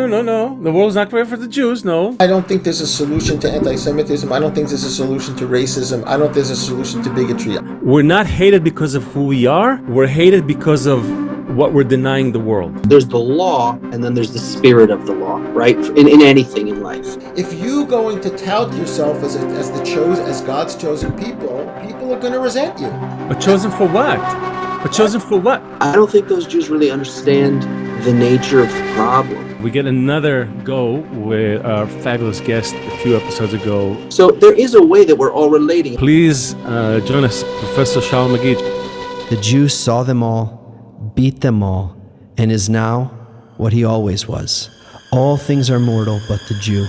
No. The world's not great for the Jews, no. I don't think there's a solution to anti-Semitism. I don't think there's a solution to racism. I don't think there's a solution to bigotry. We're not hated because of who we are. We're hated because of what we're denying the world. There's the law, and then there's the spirit of the law, right? In anything in life. If you're going to tout yourself as God's chosen people are going to resent you. But chosen for what? I don't think those Jews really understand the nature of the problem. We get another go with our fabulous guest a few episodes ago. So there is a way that we're all relating. Please join us, Professor Shaul Magid. The Jew saw them all, beat them all, and is now what he always was. All things are mortal but the Jew.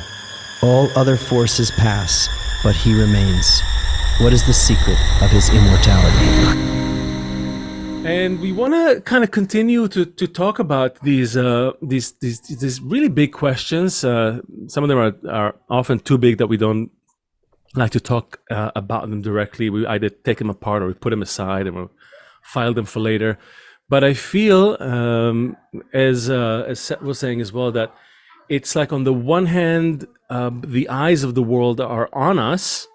All other forces pass, but he remains. What is the secret of his immortality? And we want to kind of continue to talk about these really big questions. Some of them are often too big that we don't like to talk about them directly. We either take them apart or we put them aside and we'll file them for later. But I feel, as Seth was saying as well, that it's like on the one hand, the eyes of the world are on us,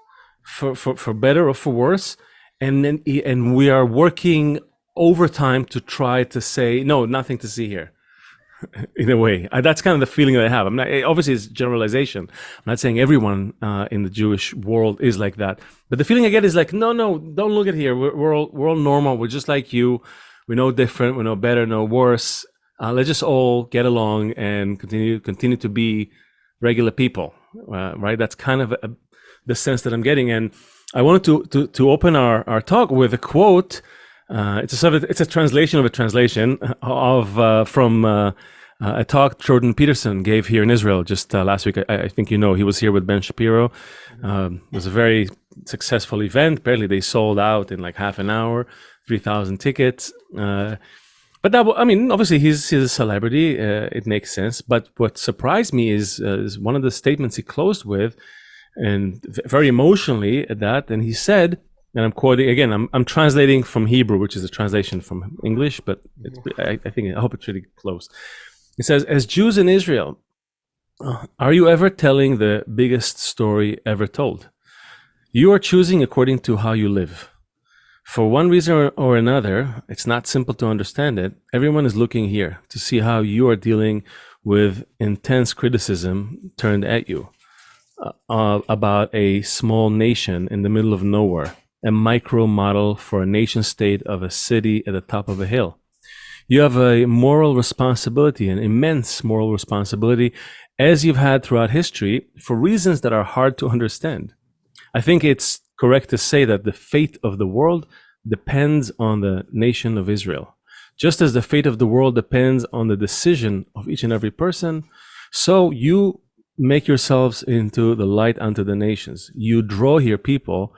for better or for worse, and we are working overtime to try to say no, nothing to see here. In a way, that's kind of the feeling that I have. I'm not, obviously it's generalization. I'm not saying everyone in the Jewish world is like that, but the feeling I get is like, no, don't look at here. We're all normal. We're just like you. We're no different. We're no better, no worse. Let's just all get along and continue to be regular people, right? That's kind of the sense that I'm getting. And I wanted to open our talk with a quote. It's a translation of a translation from a talk Jordan Peterson gave here in Israel just last week. I think he was here with Ben Shapiro. It was a very successful event. Apparently they sold out in like half an hour, 3,000 tickets. But that, obviously he's a celebrity. It makes sense. But what surprised me is one of the statements he closed with, and very emotionally at that. And he said, and I'm quoting again. I'm translating from Hebrew, which is a translation from English, but I hope it's really close. It says, "As Jews in Israel, are you ever telling the biggest story ever told? You are choosing according to how you live. For one reason or another, it's not simple to understand it. Everyone is looking here to see how you are dealing with intense criticism turned at you about a small nation in the middle of nowhere. A micro model for a nation state of a city at the top of a hill. You have a moral responsibility, an immense moral responsibility, as you've had throughout history, for reasons that are hard to understand. I think it's correct to say that the fate of the world depends on the nation of Israel. Just as the fate of the world depends on the decision of each and every person, so you make yourselves into the light unto the nations. You draw here people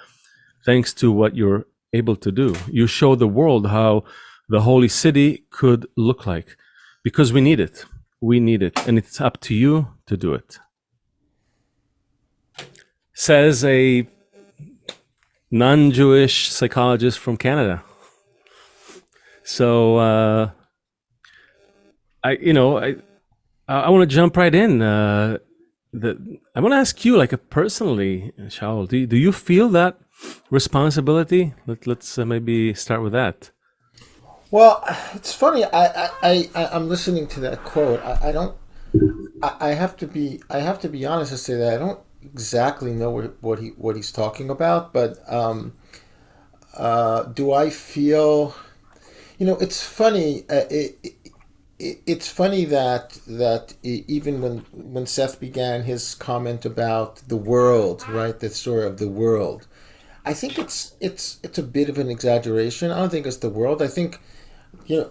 thanks to what you're able to do. You show the world how the holy city could look like, because we need it. We need it, and it's up to you to do it." Says a non-Jewish psychologist from Canada. So I want to jump right in. I want to ask you, personally, Shaul, do you feel that responsibility? Let's maybe start with that. Well, it's funny. I'm listening to that quote. I have to be honest and say that I don't exactly know what he's talking about. But do I feel? It's funny. It's funny that even when Seth began his comment about the world, right, the story of the world, I think it's a bit of an exaggeration. I don't think it's the world. I think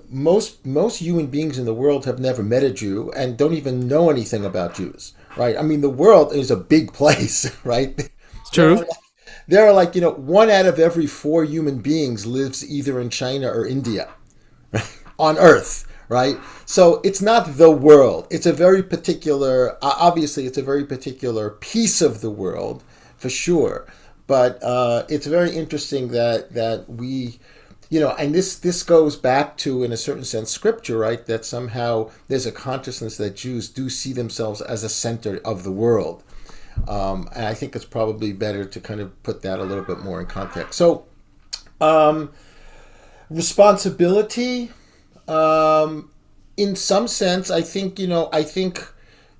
most human beings in the world have never met a Jew and don't even know anything about Jews, right? I mean, the world is a big place, right? It's true. There are 1 out of every 4 human beings lives either in China or India, right? On Earth. Right? So it's not the world. It's a very particular, obviously it's a very particular piece of the world, for sure. But it's very interesting that we and this goes back to, in a certain sense, scripture, right? That somehow there's a consciousness that Jews do see themselves as a center of the world. And I think it's probably better to kind of put that a little bit more in context. So, responsibility, in some sense, I think,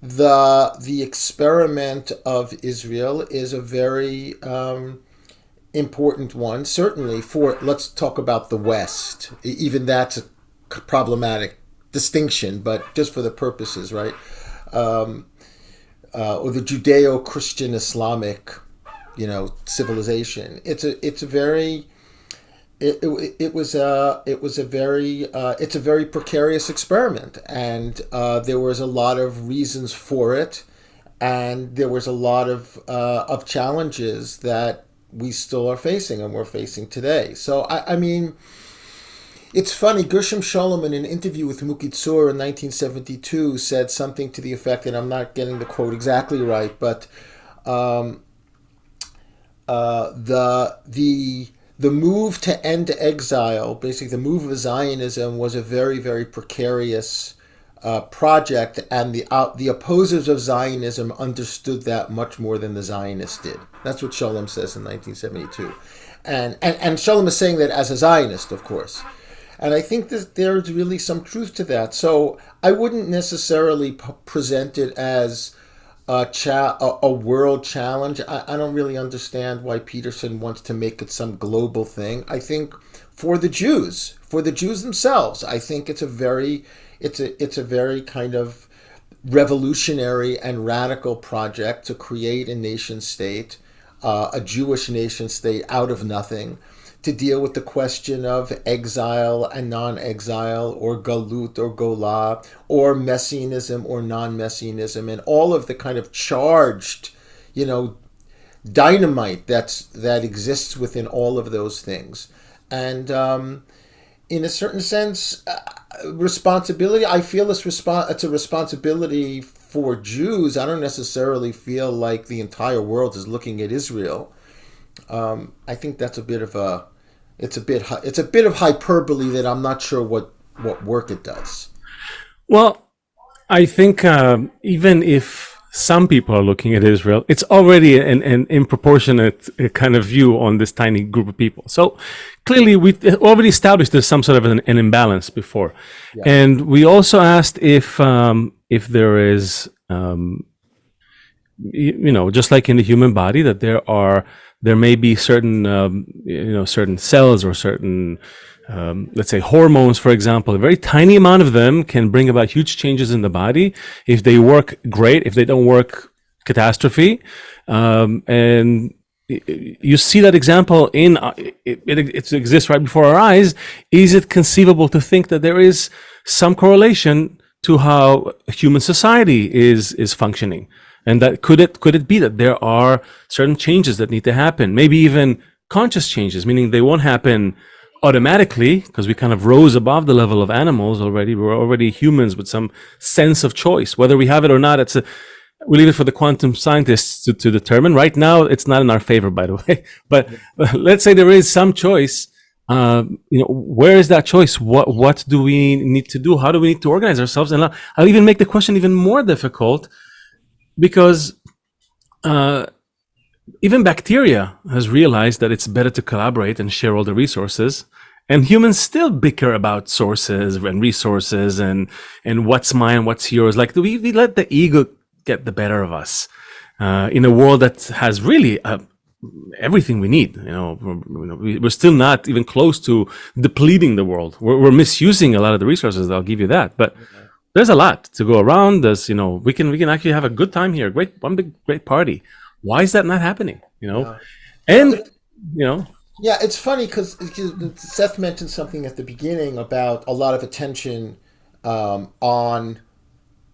the experiment of Israel is a very important one, certainly for, let's talk about the West. Even that's a problematic distinction, but just for the purposes, right? Or the Judeo-Christian Islamic, civilization. It's a very precarious experiment, and there was a lot of reasons for it, and there was a lot of challenges that we still are facing and we're facing today. So I mean, it's funny. Gershom Scholem, in an interview with Muki Tzur in 1972, said something to the effect, and I'm not getting the quote exactly right, but the move to end exile, basically the move of Zionism, was a very, very precarious project, and the opposers of Zionism understood that much more than the Zionists did. That's what Scholem says in 1972. And Scholem is saying that as a Zionist, of course. And I think that there's really some truth to that. So I wouldn't necessarily present it as a world challenge. I don't really understand why Peterson wants to make it some global thing. I think for the Jews themselves, I think it's a very kind of revolutionary and radical project to create a nation state, a Jewish nation state out of nothing, to deal with the question of exile and non-exile, or galut or golah, or messianism or non-messianism, and all of the kind of charged, dynamite that exists within all of those things. And in a certain sense, responsibility, I feel it's a responsibility for Jews. I don't necessarily feel like the entire world is looking at Israel. I think that's a bit of hyperbole that I'm not sure what work it does. Well, I think even if some people are looking at Israel, it's already an improportionate kind of view on this tiny group of people. So clearly we already established there's some sort of an imbalance before. Yeah. And we also asked if there is, just like in the human body, that there may be certain, certain cells or certain, let's say hormones, for example. A very tiny amount of them can bring about huge changes in the body. If they work, great. If they don't work, catastrophe. And you see that example it exists right before our eyes. Is it conceivable to think that there is some correlation to how human society is functioning? And that could it be that there are certain changes that need to happen, maybe even conscious changes, meaning they won't happen automatically because we kind of rose above the level of animals already. We're already humans with some sense of choice, whether we have it or not. We leave it for the quantum scientists to determine. Right now, it's not in our favor, by the way. But let's say there is some choice. Where is that choice? What do we need to do? How do we need to organize ourselves? And I'll even make the question even more difficult. Because even bacteria has realized that it's better to collaborate and share all the resources, and humans still bicker about sources and resources and what's mine, what's yours. Like we let the ego get the better of us in a world that has really everything we need. We're still not even close to depleting the world. We're misusing a lot of the resources. I'll give you that, but. There's a lot to go around. There's, we can actually have a good time here. Great party. Why is that not happening? Yeah. And Yeah, it's funny because Seth mentioned something at the beginning about a lot of attention on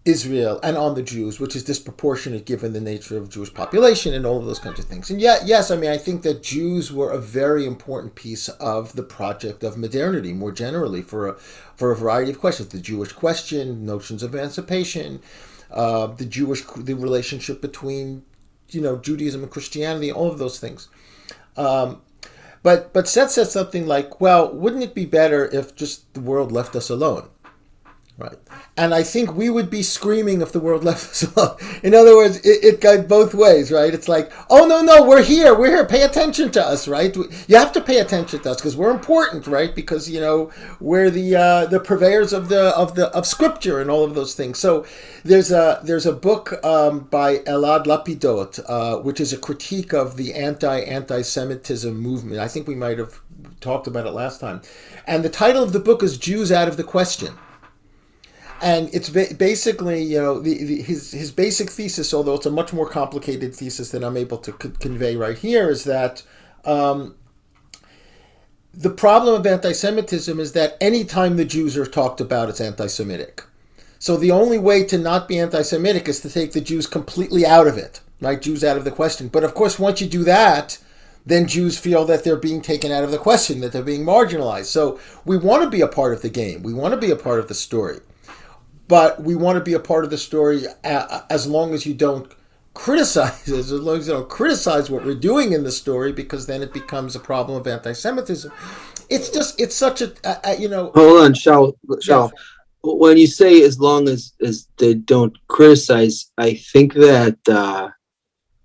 Israel and on the Jews, which is disproportionate given the nature of Jewish population and all of those kinds of things. And yes, I mean, I think that Jews were a very important piece of the project of modernity, more generally, for a variety of questions. The Jewish question, notions of emancipation, the relationship between, Judaism and Christianity, all of those things. But Seth said something like, well, wouldn't it be better if just the world left us alone? Right. And I think we would be screaming if the world left us alone. In other words, it goes both ways, right? It's like, oh, no, we're here, pay attention to us, right? You have to pay attention to us because we're important, right? Because, we're the purveyors of scripture and all of those things. So there's a book by Elad Lapidot, which is a critique of the anti-Semitism movement. I think we might have talked about it last time. And the title of the book is Jews Out of the Question. And it's basically, his basic thesis, although it's a much more complicated thesis than I'm able to convey right here, is that the problem of anti-Semitism is that anytime the Jews are talked about, it's anti-Semitic. So the only way to not be anti-Semitic is to take the Jews completely out of it, right? Jews out of the question. But of course, once you do that, then Jews feel that they're being taken out of the question, that they're being marginalized. So we want to be a part of the game. We want to be a part of the story. But we want to be a part of the story as long as you don't criticize it, as long as you don't criticize what we're doing in the story, because then it becomes a problem of anti-Semitism. It's such a, Hold on, Shaul. Yeah. When you say as long as they don't criticize, I think that,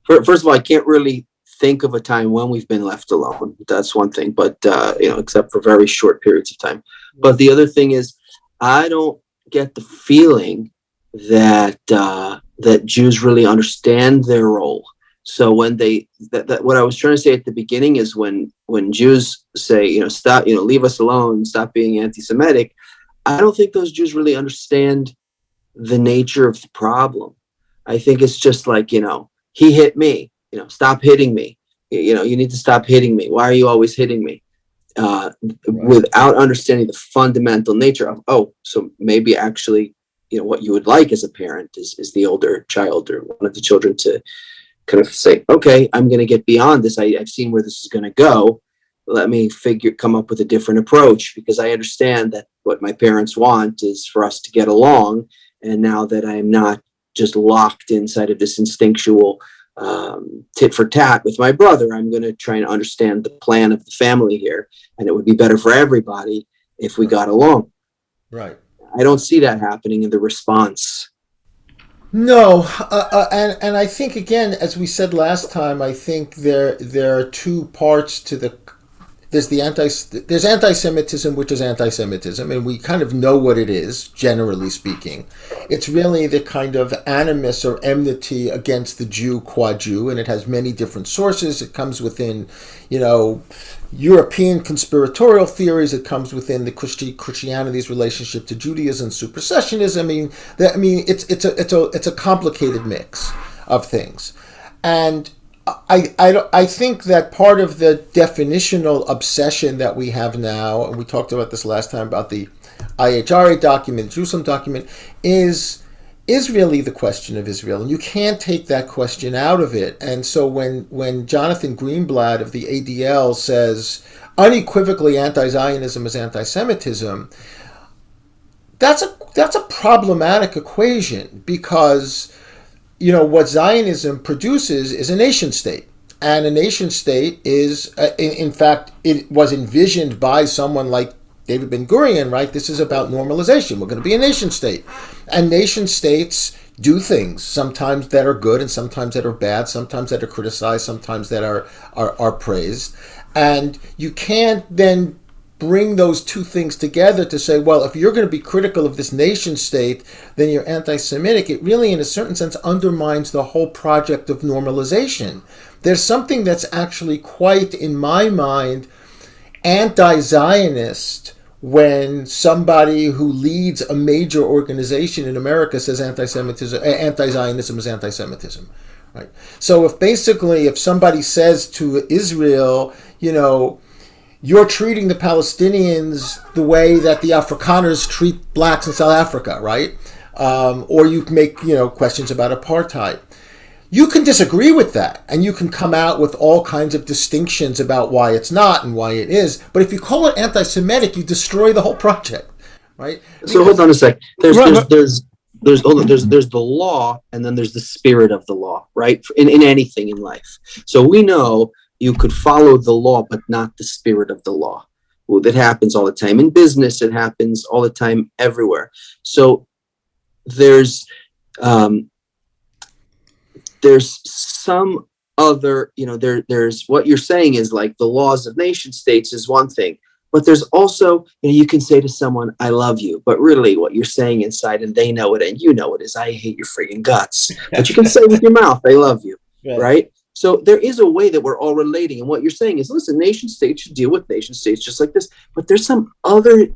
first of all, I can't really think of a time when we've been left alone. That's one thing, but, except for very short periods of time. But the other thing is, I don't get the feeling that that Jews really understand their role. So when what I was trying to say at the beginning is when Jews say, stop, leave us alone, stop being anti-Semitic, I don't think those Jews really understand the nature of the problem. I think it's just like, he hit me, stop hitting me. You need to stop hitting me. Why are you always hitting me? Without understanding the fundamental nature of, so maybe actually, what you would like as a parent is the older child or one of the children to kind of say, okay, I'm going to get beyond this. I've seen where this is going to go. Let me come up with a different approach, because I understand that what my parents want is for us to get along. And now that I'm not just locked inside of this instinctual tit for tat with my brother, I'm going to try and understand the plan of the family here, and it would be better for everybody if we got along. Right. I don't see that happening in the response. No, and I think, again, as we said last time, I think there are two parts to there's anti-Semitism, which is anti-Semitism, and we kind of know what it is, generally speaking. It's really the kind of animus or enmity against the Jew, qua Jew, and it has many different sources. It comes within, European conspiratorial theories. It comes within the Christianity's relationship to Judaism, supersessionism. It's a complicated mix of things, and I think that part of the definitional obsession that we have now, and we talked about this last time about the IHRA document, Jerusalem document, is really the question of Israel. And you can't take that question out of it. And so when Jonathan Greenblatt of the ADL says unequivocally anti-Zionism is anti-Semitism, that's a problematic equation, because what Zionism produces is a nation state. And a nation state is, in fact, it was envisioned by someone like David Ben-Gurion, right? This is about normalization. We're going to be a nation state. And nation states do things, sometimes that are good and sometimes that are bad, sometimes that are criticized, sometimes that are praised. And you can't then bring those two things together to say, well, if you're going to be critical of this nation state, then you're anti-Semitic. It really, in a certain sense, undermines the whole project of normalization. There's something that's actually quite, in my mind, anti-Zionist when somebody who leads a major organization in America says anti-Zionism is anti-Semitism. Right? So if somebody says to Israel, you're treating the Palestinians the way that the Afrikaners treat blacks in South Africa, right? Or you make, questions about apartheid. You can disagree with that, and you can come out with all kinds of distinctions about why it's not and why it is. But if you call it anti-Semitic, you destroy the whole project, right? So hold on a sec. There's the law, and then there's the spirit of the law, right? In anything in life. So we know you could follow the law, but not the spirit of the law. Well, that happens all the time in business. It happens all the time everywhere. So there's some other, there's what you're saying is like the laws of nation states is one thing, but there's also, you can say to someone, I love you, but really what you're saying inside, and they know it and you know it, is I hate your friggin' guts. But you can say with your mouth, I love you, right? So there is a way that we're all relating. And what you're saying is, listen, nation states should deal with nation states just like this, but there's some other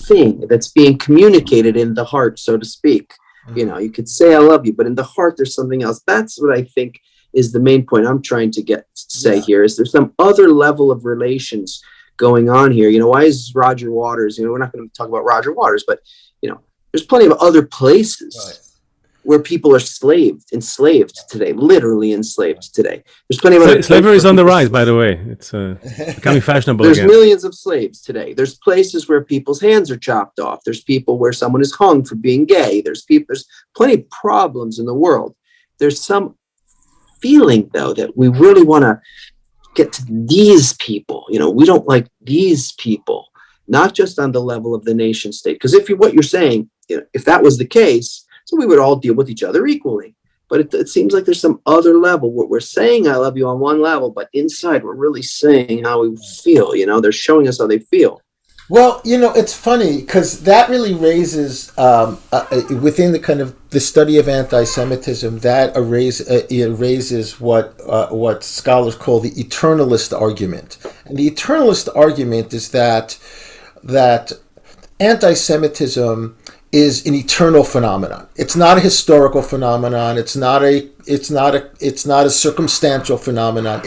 thing that's being communicated in the heart, so to speak. You could say I love you, but in the heart there's something else. That's what I think is the main point I'm trying to say here, is there's some other level of relations going on here. Why is Roger Waters, we're not going to talk about Roger Waters, but there's plenty of other places where people are enslaved today, literally enslaved today. There's plenty of other slavery is on the rise, by the way. It's becoming fashionable There's again. millions of slaves today. There's places where people's hands are chopped off. There's people where someone is hung for being gay. There's plenty of problems in the world. There's some feeling, though, that we really want to get to these people. We don't like these people, not just on the level of the nation state. Because what you're saying, if that was the case, so we would all deal with each other equally. But it seems like there's some other level where we're saying I love you on one level, but inside we're really saying how we feel. They're showing us how they feel. Well, it's funny because that really raises within the kind of the study of anti-Semitism, that it raises what scholars call the eternalist argument. And the eternalist argument is that anti-Semitism is an eternal phenomenon. It's not a historical phenomenon. It's not a circumstantial phenomenon.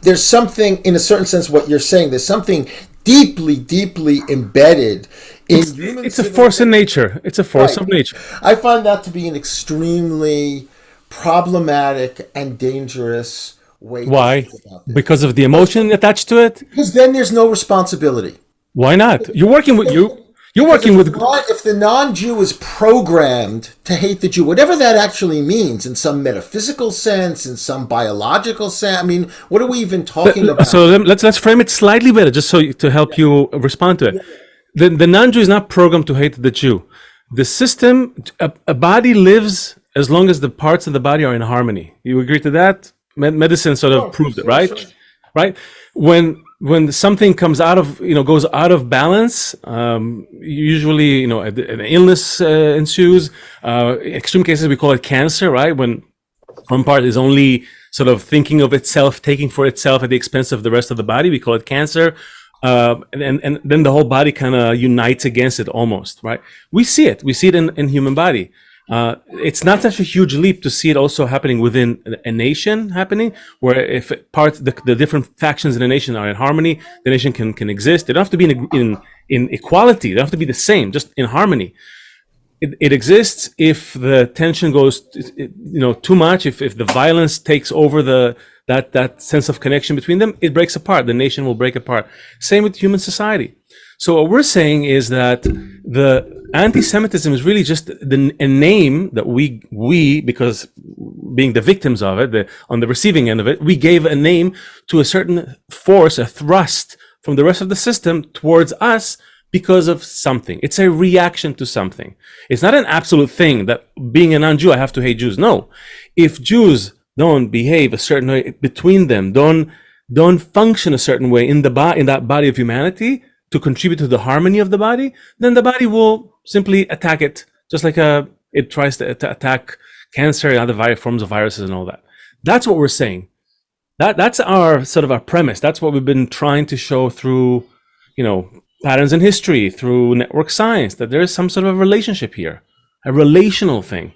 There's something, in a certain sense, what you're saying. There's something deeply, deeply embedded in human. It's a force in nature. It's a force of nature. I find that to be an extremely problematic and dangerous way. Why? To think about this. Because of the emotion attached to it. Because then there's no responsibility. Why not? You're working with you. You're working with. If the non-Jew is programmed to hate the Jew, whatever that actually means, in some metaphysical sense, in some biological sense, I mean, what are we even talking about? So let's frame it slightly better, just to help you respond to it. The non-Jew is not programmed to hate the Jew. The system, a body lives as long as the parts of the body are in harmony. You agree to that? Medicine sort of proved it, right? Sure. Right? When something comes goes out of balance, usually, an illness ensues. Extreme cases, we call it cancer, right? When one part is only sort of thinking of itself, taking for itself at the expense of the rest of the body, we call it cancer. And then the whole body kind of unites against it almost, right? We see it in human body. It's not such a huge leap to see it also happening within a nation where if the different factions in a nation are in harmony, the nation can exist. They don't have to be in equality. They don't have to be the same, just in harmony. It exists if the tension goes, too much. If the violence takes over that sense of connection between them, it breaks apart. The nation will break apart. Same with human society. So what we're saying is that the anti-Semitism is really just a name that we, because being the victims of it, on the receiving end of it, we gave a name to a certain force, a thrust from the rest of the system towards us because of something. It's a reaction to something. It's not an absolute thing that being a non-Jew, I have to hate Jews. No. If Jews don't behave a certain way between them, don't function a certain way in that body of humanity, to contribute to the harmony of the body, then the body will simply attack it, just like it tries to attack cancer and other forms of viruses and all that. That's what we're saying. That's our sort of our premise. That's what we've been trying to show through, patterns in history, through network science, that there is some sort of a relationship here, a relational thing.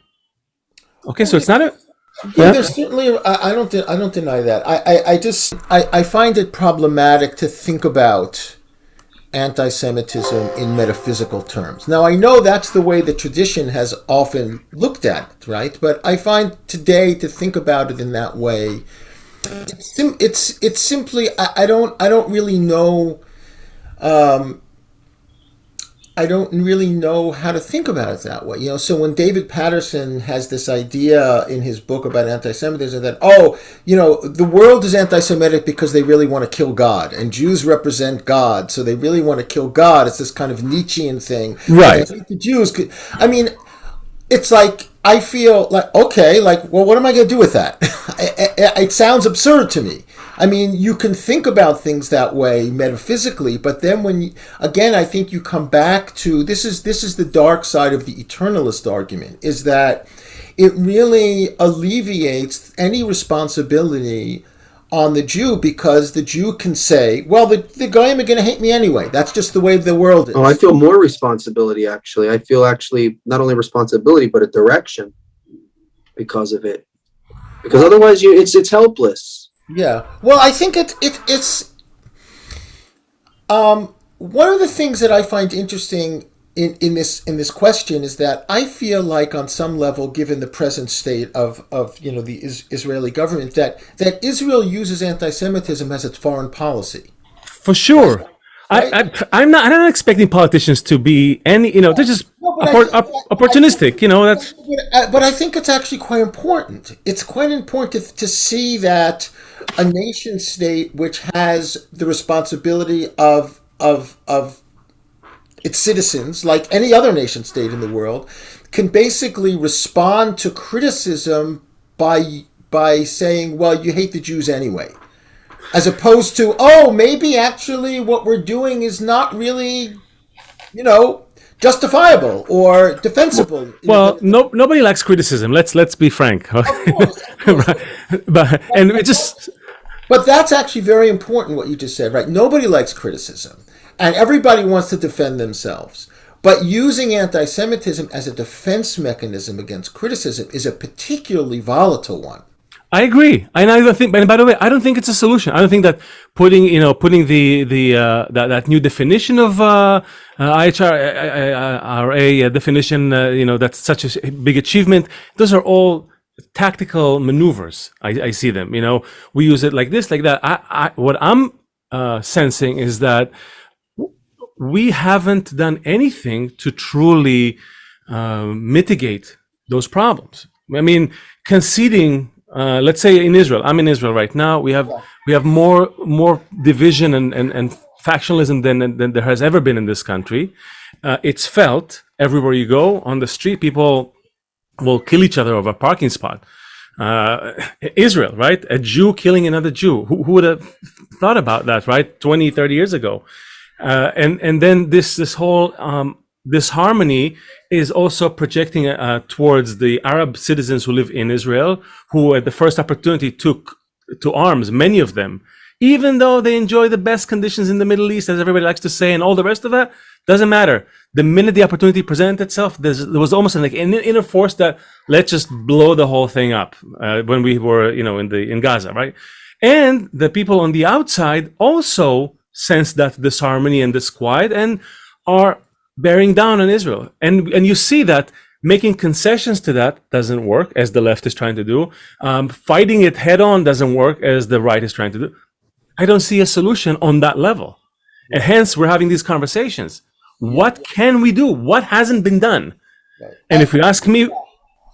Okay, so it's not a. Yeah, there's certainly. I don't deny that. I find it problematic to think about anti-Semitism in metaphysical terms. Now, I know that's the way the tradition has often looked at it, right? But I find today to think about it in that way, it's simply I don't really know really know how to think about it that way. So when David Patterson has this idea in his book about anti-Semitism that, the world is anti-Semitic because they really want to kill God, and Jews represent God, so they really want to kill God. It's this kind of Nietzschean thing. Right. The Jews it's like, I feel like, okay, like, well, what am I going to do with that? It sounds absurd to me. You can think about things that way metaphysically, but then again, I think you come back to, this is the dark side of the eternalist argument, is that it really alleviates any responsibility on the Jew, because the Jew can say, well, the Goyim are going to hate me anyway. That's just the way the world is. Oh, I feel more responsibility, actually. I feel actually not only responsibility, but a direction because of it. Because otherwise, it's helpless. Yeah. Well, I think it's one of the things that I find interesting in this question is that I feel like, on some level, given the present state of the Israeli government, that Israel uses anti-Semitism as its foreign policy. For sure. Right? I'm not expecting politicians to be they're just opportunistic. That's. But I think it's actually quite important. It's quite important to see that a nation state which has the responsibility of its citizens, like any other nation state in the world, can basically respond to criticism by saying, well, you hate the Jews anyway. As opposed to, maybe actually what we're doing is not really, justifiable or defensible. Well, nobody likes criticism. Let's be frank. Of course. But that's actually very important, what you just said, right? Nobody likes criticism, and everybody wants to defend themselves. But using anti-Semitism as a defense mechanism against criticism is a particularly volatile one. I agree, and I don't think. And by the way, I don't think it's a solution. I don't think that putting that new definition of IHRA definition, that's such a big achievement. Those are all tactical maneuvers. I see them. We use it like this, like that. What I'm sensing is that we haven't done anything to truly mitigate those problems. Conceding. Let's say in Israel, I'm in Israel right now. We have more division and factionalism than there has ever been in this country. It's felt everywhere you go on the street. People will kill each other over a parking spot. Israel, right? A Jew killing another Jew. Who would have thought about that, right? 20, 30 years ago. And then this whole disharmony is also projecting towards the Arab citizens who live in Israel, who at the first opportunity took to arms, many of them, even though they enjoy the best conditions in the Middle East, as everybody likes to say, and all the rest of that, doesn't matter. The minute the opportunity presented itself, there was almost an inner force that let's just blow the whole thing up when we were, in Gaza, right? And the people on the outside also sense that disharmony and disquiet and are bearing down on Israel. And you see that making concessions to that doesn't work, as the left is trying to do. Fighting it head on doesn't work, as the right is trying to do. I don't see a solution on that level. And hence, we're having these conversations. What can we do? What hasn't been done? And if you ask me...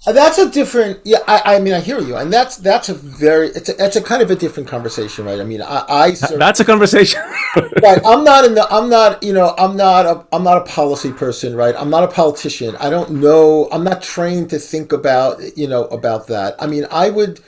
That's a different, I hear you, and that's a kind of a different conversation, right? That's a conversation. Right. I'm not a policy person, right? I'm not a politician. I don't know. I'm not trained to think about that. I would,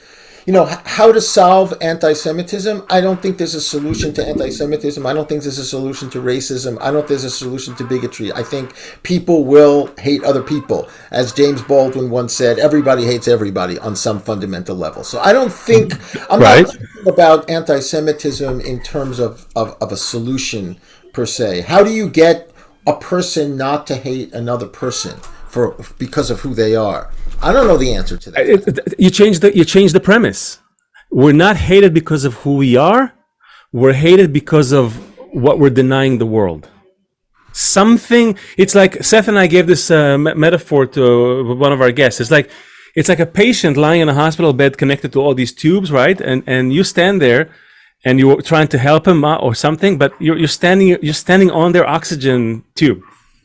how to solve anti-Semitism. I don't think there's a solution to anti-Semitism. I don't think there's a solution to racism. I don't think there's a solution to bigotry. I think people will hate other people. As James Baldwin once said, everybody hates everybody on some fundamental level. So I don't think, I'm not thinking about anti-Semitism in terms of a solution per se. How do you get a person not to hate another person because of who they are? I don't know the answer to that. You change the premise. We're not hated because of who we are. We're hated because of what we're denying the world. It's like Seth and I gave this metaphor to one of our guests. It's like a patient lying in a hospital bed connected to all these tubes, right? And you stand there and you're trying to help him or something, but you're standing on their oxygen tube.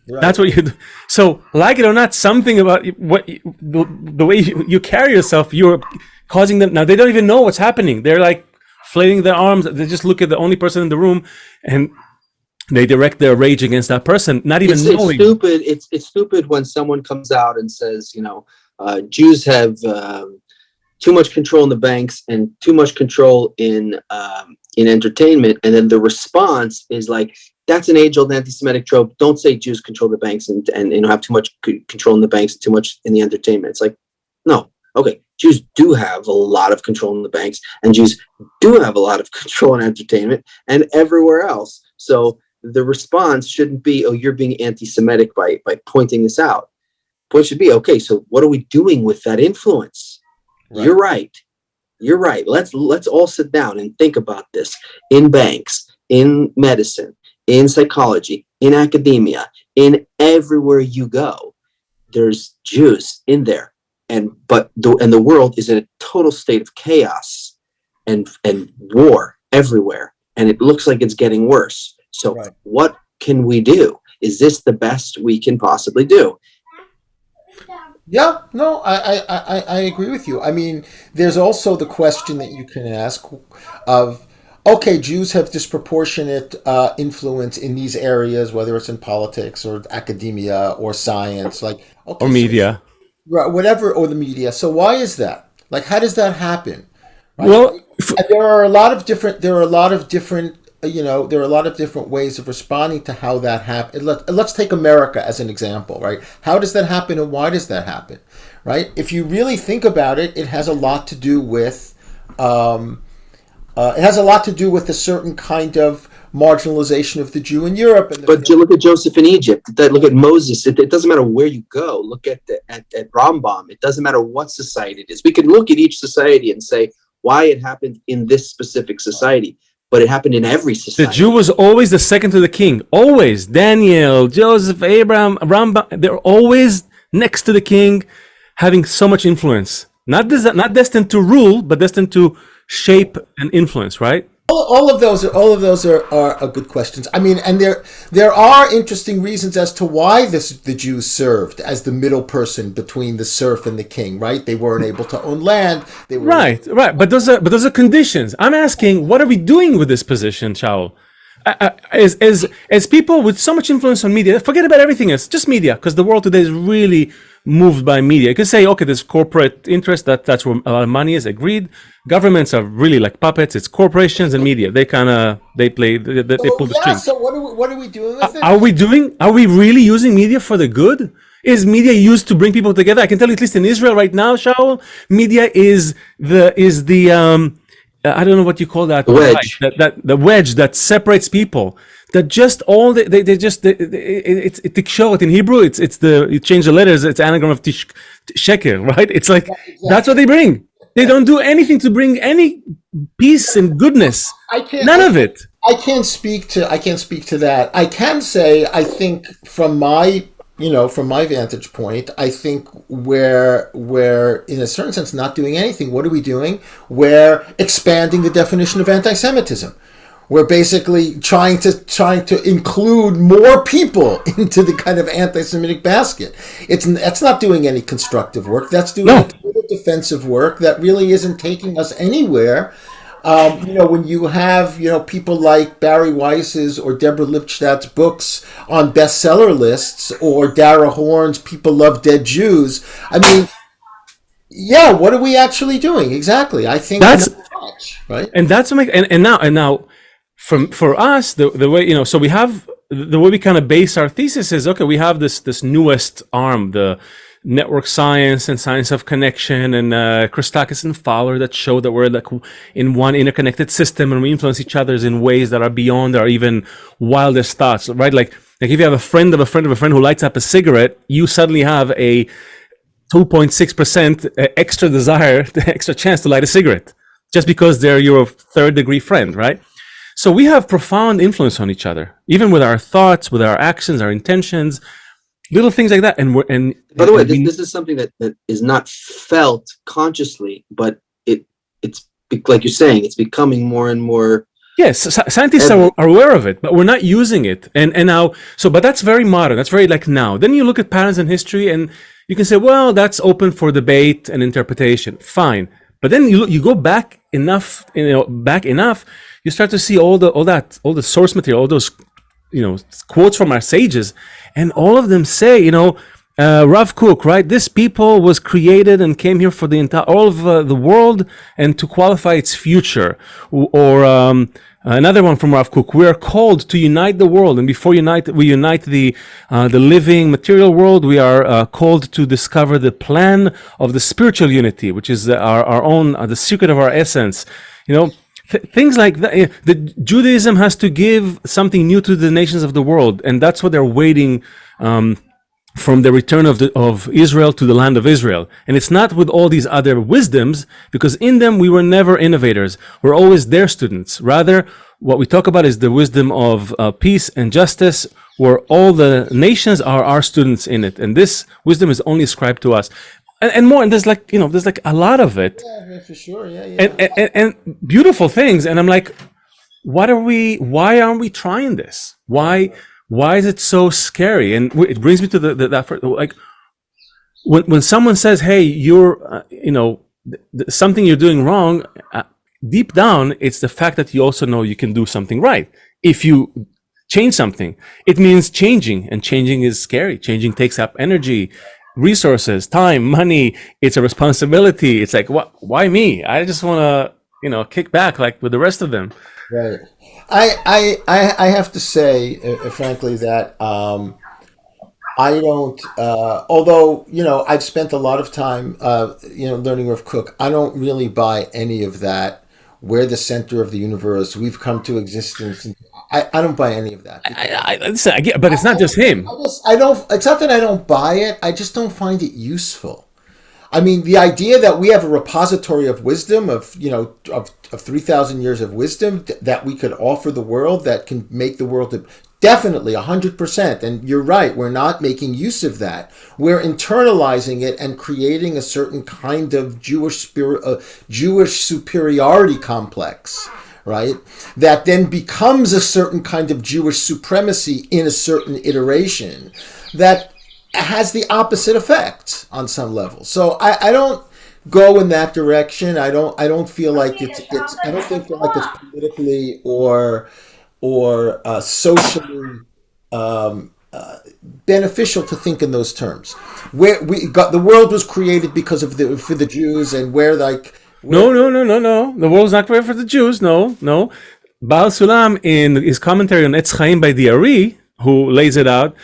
Right. That's what you do. So, like it or not, something about the way you carry yourself, you're causing them. Now they don't even know what's happening. They're like flailing their arms. They just look at the only person in the room, and they direct their rage against that person, not even knowing. It's stupid. It's stupid when someone comes out and says, Jews have too much control in the banks and too much control in entertainment, and then the response is like, that's an age-old anti-Semitic trope. Don't say Jews control the banks and have too much control in the banks and too much in the entertainment. It's like, no, okay, Jews do have a lot of control in the banks, and Jews do have a lot of control in entertainment and everywhere else. So the response shouldn't be, oh, you're being anti-Semitic by pointing this out. The point should be, okay, so what are we doing with that influence? Right. You're right. Let's all sit down and think about this. In banks, in medicine, in psychology, in academia, in everywhere you go, there's Jews in there, and the world is in a total state of chaos and war everywhere, and it looks like it's getting worse. So right. What can we do? Is this the best we can possibly do? Yeah, no, I agree with you. I mean, there's also the question that you can ask of, okay, Jews have disproportionate influence in these areas, whether it's in politics or academia or science, like okay, or media, right, whatever, or the media. So why is that? Like, how does that happen? Right? Well, there are a lot of different ways of responding to how that happens. Let's take America as an example, right? How does that happen, and why does that happen, right? If you really think about it, it has a lot to do with a certain kind of marginalization of the Jew in Europe. But you look at Joseph in Egypt. Look at Moses. It doesn't matter where you go. Look at Rambam. It doesn't matter what society it is. We can look at each society and say why it happened in this specific society, but it happened in every society. The Jew was always the second to the king. Always. Daniel, Joseph, Abraham, Rambam. They're always next to the king, having so much influence. Not destined to rule, but destined to shape and influence, right? All of those are good questions. I mean, and there are interesting reasons as to why the Jews served as the middle person between the serf and the king, right? They weren't able to own land. They were right. But those are conditions. I'm asking, what are we doing with this position, Shaul? As people with so much influence on media, forget about everything else, just media, because the world today is really moved by media. You can say, okay, there's corporate interest, that's where a lot of money is, agreed. Governments are really like puppets. It's corporations and media. They pull the strings. So what are we doing with it? Are we really using media for the good? Is media used to bring people together? I can tell you, at least in Israel right now, Shaul, media is the I don't know what you call that. Wedge. The wedge that separates people. That just all it's tikshoret in Hebrew. You change the letters. It's anagram of sheker, right? It's like that's what they bring. They don't do anything to bring any peace and goodness. None of it. I can't speak to that. I can say, I think from my vantage point, I think we're in a certain sense not doing anything. What are we doing? We're expanding the definition of anti-Semitism. We're basically trying to include more people into the kind of anti-Semitic basket. That's not doing any constructive work. That's doing defensive work that really isn't taking us anywhere. When you have, people like Barry Weiss's or Deborah Lipstadt's books on bestseller lists, or Dara Horn's People Love Dead Jews, I mean, yeah, what are we actually doing? Exactly. I think that's much, right? And that's and now for us, the way, so we have the way we kind of base our thesis is, okay, we have this newest arm, the network science and science of connection, and Christakis and Fowler that show that we're like in one interconnected system and we influence each other in ways that are beyond our even wildest thoughts, right? Like if you have a friend of a friend of a friend who lights up a cigarette, you suddenly have a 2.6% extra desire, extra chance to light a cigarette, just because they're your third degree friend, right? So we have profound influence on each other, even with our thoughts, with our actions, our intentions, little things like that. And by the way, this is something that is not felt consciously, but it's like you're saying, it's becoming more and more Yes, scientists are aware of it, but we're not using it. And now, but that's very modern. That's very like now. Then you look at patterns in history, and you can say, well, that's open for debate and interpretation. Fine, but then you go back enough, you start to see all the source material, all those quotes from our sages, and all of them say, Rav Kook, right? This people was created and came here for the entire all of the world and to qualify its future. Or another one from Rav Kook: we are called to unite the world, and before we unite the living material world. We are called to discover the plan of the spiritual unity, which is our own the secret of our essence. Things like that. The Judaism has to give something new to the nations of the world, and that's what they're waiting from the return of Israel to the land of Israel. And it's not with all these other wisdoms, because in them we were never innovators. We're always their students. Rather, what we talk about is the wisdom of peace and justice, where all the nations are our students in it. And this wisdom is only ascribed to us. And more, and there's like a lot of it. Yeah, for sure. Yeah. And beautiful things. And I'm like, why aren't we trying this? Why is it so scary? And it brings me to that like when someone says, hey, you're something you're doing wrong, deep down it's the fact that you also know you can do something right. If you change something, it means changing, and changing is scary. Changing takes up energy, resources, time, money. It's a responsibility. It's like, why me? I just want to kick back like with the rest of them. Right. I have to say, frankly, that I don't. Although I've spent a lot of time, learning Rav Kook. I don't really buy any of that. We're the center of the universe. We've come to existence. I don't buy any of that. I get, but it's not just him. I don't. It's not that I don't buy it. I just don't find it useful. I mean, the idea that we have a repository of wisdom, of 3,000 years of wisdom that we could offer the world, that can make the world definitely 100%. And you're right, we're not making use of that. We're internalizing it and creating a certain kind of Jewish superiority complex, right? That then becomes a certain kind of Jewish supremacy in a certain iteration that has the opposite effect on some level. So I don't go in that direction. I don't feel like it's politically or socially beneficial to think in those terms. Where the world was created because of for the Jews, and No. The world's not created for the Jews. No. Baal Sulam, in his commentary on Etz Chaim by the Ari, who lays it out,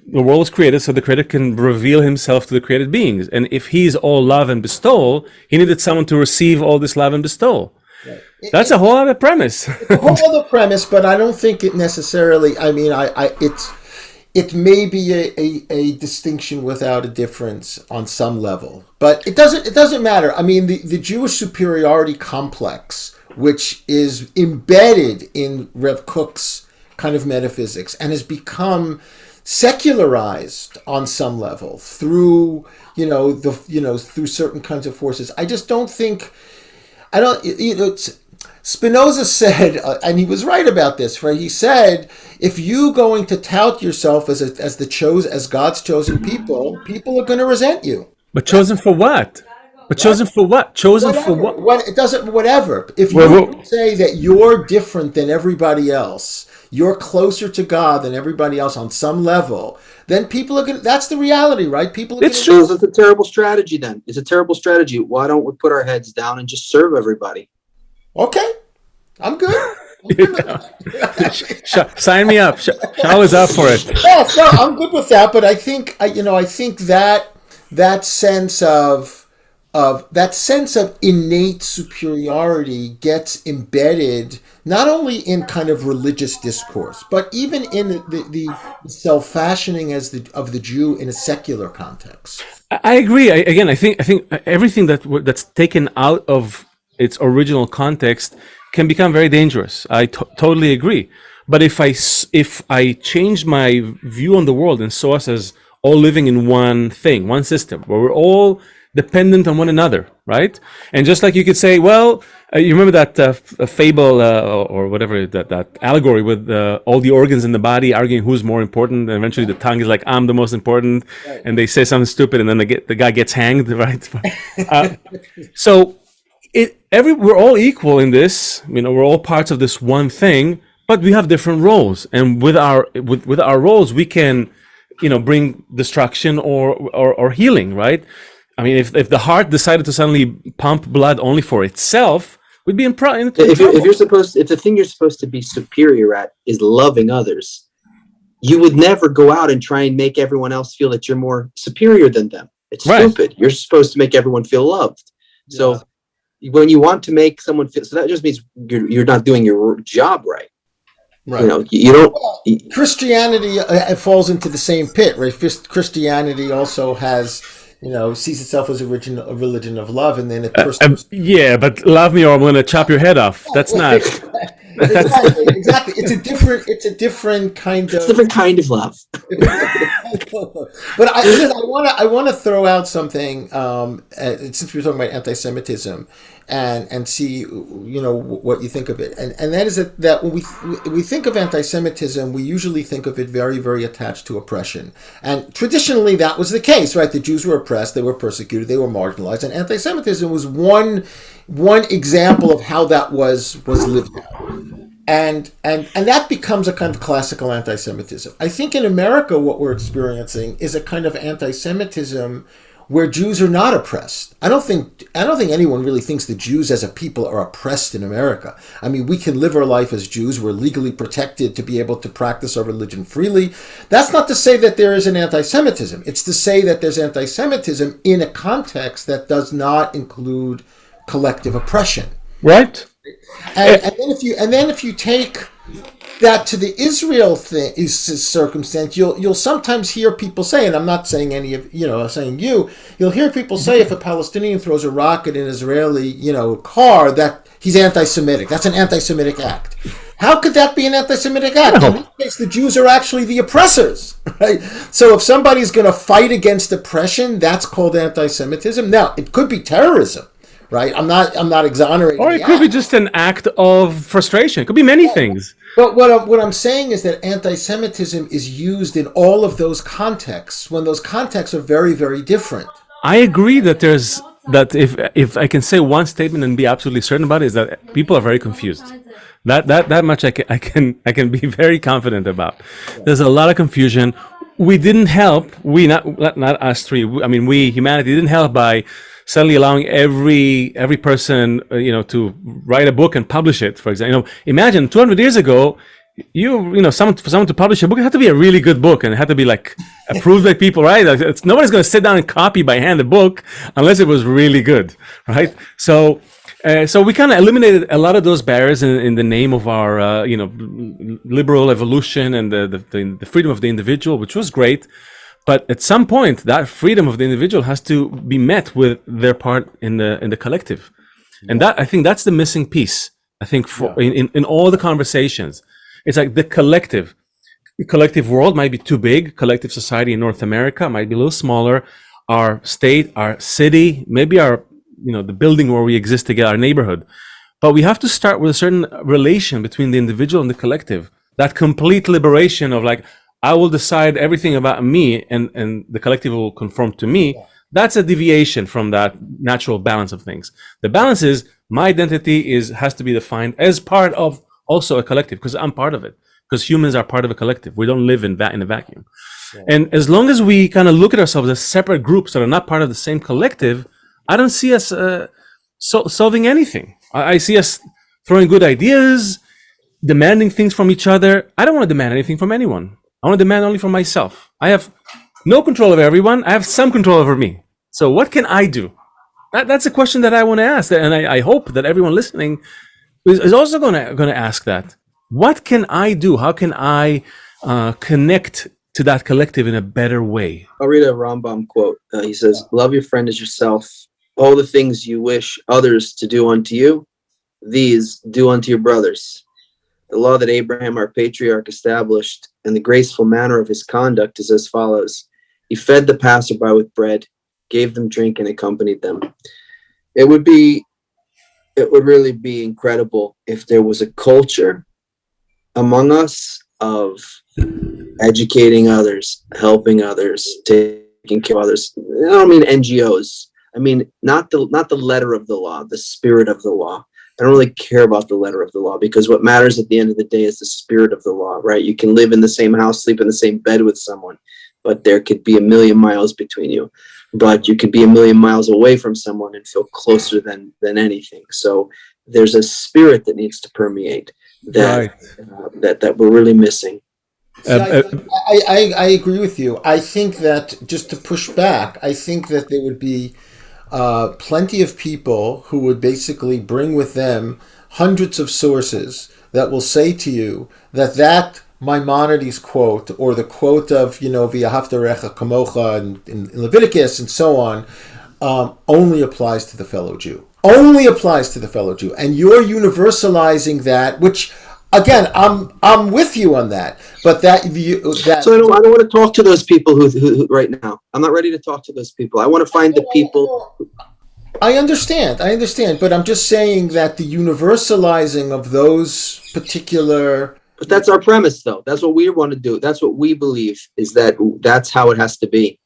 the world was created so the creator can reveal himself to the created beings. And if he's all love and bestowal, he needed someone to receive all this love and bestowal. Right. That's a whole other premise. It's a whole other premise, but I don't think it necessarily. I mean, it may be a distinction without a difference on some level, but it doesn't matter. I mean, the Jewish superiority complex, which is embedded in Rav Kook's kind of metaphysics and has become secularized on some level through through certain kinds of forces. I just don't think. Spinoza said, and he was right about this, right? He said, if you going to tout yourself as God's chosen people are going to resent you. But chosen for what? Chosen for what? It doesn't. Whatever. If you say that you're different than everybody else, you're closer to God than everybody else on some level, then people are going to, that's the reality, right? It's true. It's a terrible strategy then. It's a terrible strategy. Why don't we put our heads down and just serve everybody? Okay. I'm good. Sign me up. Shaul is up for it. Yes, no, I'm good with that, but I think that sense of innate superiority gets embedded not only in kind of religious discourse, but even in the self-fashioning of the Jew in a secular context. I agree. I think everything that's taken out of its original context can become very dangerous. I totally agree. But if I change my view on the world and saw us as all living in one thing, one system, where we're all dependent on one another, right? And just like you could say, well, you remember that fable or whatever, that allegory with all the organs in the body arguing who's more important, and eventually the tongue is like, I'm the most important, and they say something stupid, and then the guy gets hanged, right? So we're all equal in this. We're all parts of this one thing, but we have different roles, and with our roles, we can, bring destruction or healing, right? I mean, if the heart decided to suddenly pump blood only for itself, we'd be in trouble. If the thing you're supposed to be superior at is loving others, you would never go out and try and make everyone else feel that you're more superior than them. It's stupid. You're supposed to make everyone feel loved. Yeah. So when you want to make someone feel, so that just means you're not doing your job right. Right. You don't. Christianity falls into the same pit, right? Christianity also has, sees itself as a religion of love, and then yeah, but love me or I'm going to chop your head off. That's not exactly. It's a different kind of. It's a different kind of love. But I want to throw out something since we're talking about anti-Semitism, and see what you think of it, and that is that when we think of anti-Semitism, we usually think of it very, very attached to oppression, and traditionally that was the case, right? The Jews were oppressed, they were persecuted, they were marginalized, and anti-Semitism was one example of how that was lived out. And that becomes a kind of classical anti-Semitism. I think in America what we're experiencing is a kind of anti-Semitism where Jews are not oppressed. I don't think anyone really thinks the Jews as a people are oppressed in America. I mean, we can live our life as Jews. We're legally protected to be able to practice our religion freely. That's not to say that there is an anti-Semitism. It's to say that there's anti-Semitism in a context that does not include collective oppression. Right. And then if you take that to the Israel thing circumstance, you'll sometimes hear people say, and I'm not saying any of I'm saying you'll hear people say if a Palestinian throws a rock at an Israeli car that he's anti-Semitic. That's an anti-Semitic act. How could that be an anti-Semitic act? No. In this case, the Jews are actually the oppressors, right? So if somebody's going to fight against oppression, that's called anti-Semitism. Now, it could be terrorism. Right, I'm not exonerating. Or it could be just an act of frustration. It could be many things. But what I'm saying is that anti-Semitism is used in all of those contexts when those contexts are very, very different. I agree that if I can say one statement and be absolutely certain about it, is that people are very confused. That much I can be very confident about. There's a lot of confusion. We didn't help. We not us three. We humanity didn't help by suddenly allowing every person, to write a book and publish it. For example, imagine 200 years ago, for someone to publish a book, it had to be a really good book, and it had to be like approved by people, right? Nobody's going to sit down and copy by hand a book unless it was really good, right? So we kind of eliminated a lot of those barriers in the name of our, liberal evolution and the freedom of the individual, which was great. But at some point, that freedom of the individual has to be met with their part in the collective, and that I think that's the missing piece. I think in all the conversations, it's like the collective world might be too big. Collective society in North America might be a little smaller. Our state, our city, maybe our the building where we exist together, our neighborhood. But we have to start with a certain relation between the individual and the collective. That complete liberation of like, I will decide everything about me, and the collective will conform to me. Yeah. That's a deviation from that natural balance of things. The balance is my identity has to be defined as part of also a collective, because I'm part of it. Because humans are part of a collective. We don't live in a vacuum. Yeah. And as long as we kind of look at ourselves as separate groups that are not part of the same collective, I don't see us solving anything. I see us throwing good ideas, demanding things from each other. I don't want to demand anything from anyone. I want to demand only for myself. I have no control over everyone. I have some control over me. So what can I do? That's a question that I want to ask. And I hope that everyone listening is also going to ask that. What can I do? How can I connect to that collective in a better way? I'll read a Rambam quote. He says, love your friend as yourself. All the things you wish others to do unto you, these do unto your brothers. The law that Abraham, our patriarch, established and the graceful manner of his conduct is as follows. He fed the passerby with bread. gave them drink, and accompanied them. It would really be incredible if there was a culture among us of educating others, helping others, taking care of others. I don't mean NGOs. I mean not the letter of the law, the spirit of the law. I don't really care about the letter of the law, because what matters at the end of the day is the spirit of the law, right? You can live in the same house, sleep in the same bed with someone, but there could be a million miles between you. But you could be a million miles away from someone and feel closer than anything. So there's a spirit that needs to permeate that that we're really missing. I agree with you. I think that, just to push back, I think that there would be plenty of people who would basically bring with them hundreds of sources that will say to you that Maimonides quote, or the quote of, V'ahavta recha kamocha in Leviticus and so on, only applies to the fellow Jew. Only applies to the fellow Jew. And you're universalizing that, which, again, I'm with you on that. But that so I don't want to talk to those people who right now. I'm not ready to talk to those people. I want to find the people. I understand, but I'm just saying that the universalizing of those particular. But that's our premise, though. That's what we want to do. That's what we believe, is that's how it has to be.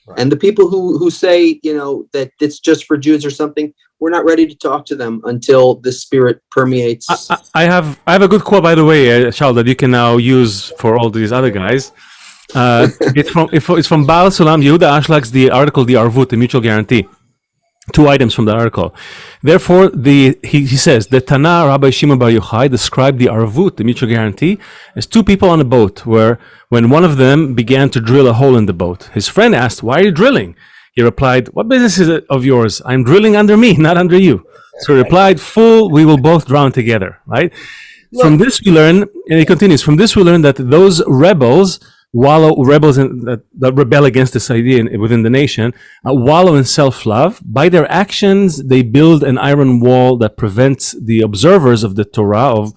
Right. And the people who say, that it's just for Jews or something, we're not ready to talk to them until the spirit permeates. I have a good quote, by the way, Shaul, that you can now use for all these other guys. It's from Baal Sulam Yehuda Ashlag's the article, the Arvut, the mutual guarantee. 2 items from the article. Therefore, he says the Tana Rabbi Shimon Bar Yochai described the Arvut, the mutual guarantee, as 2 people on a boat, where when one of them began to drill a hole in the boat, his friend asked, "Why are you drilling?" He replied, "What business is it of yours? I'm drilling under me, not under you." So he replied, "Fool, we will both drown together." Right? From this we learn, and he continues, from this we learn that those rebels that rebel against this idea within the nation, wallow in self-love. By their actions, they build an iron wall that prevents the observers of the Torah, of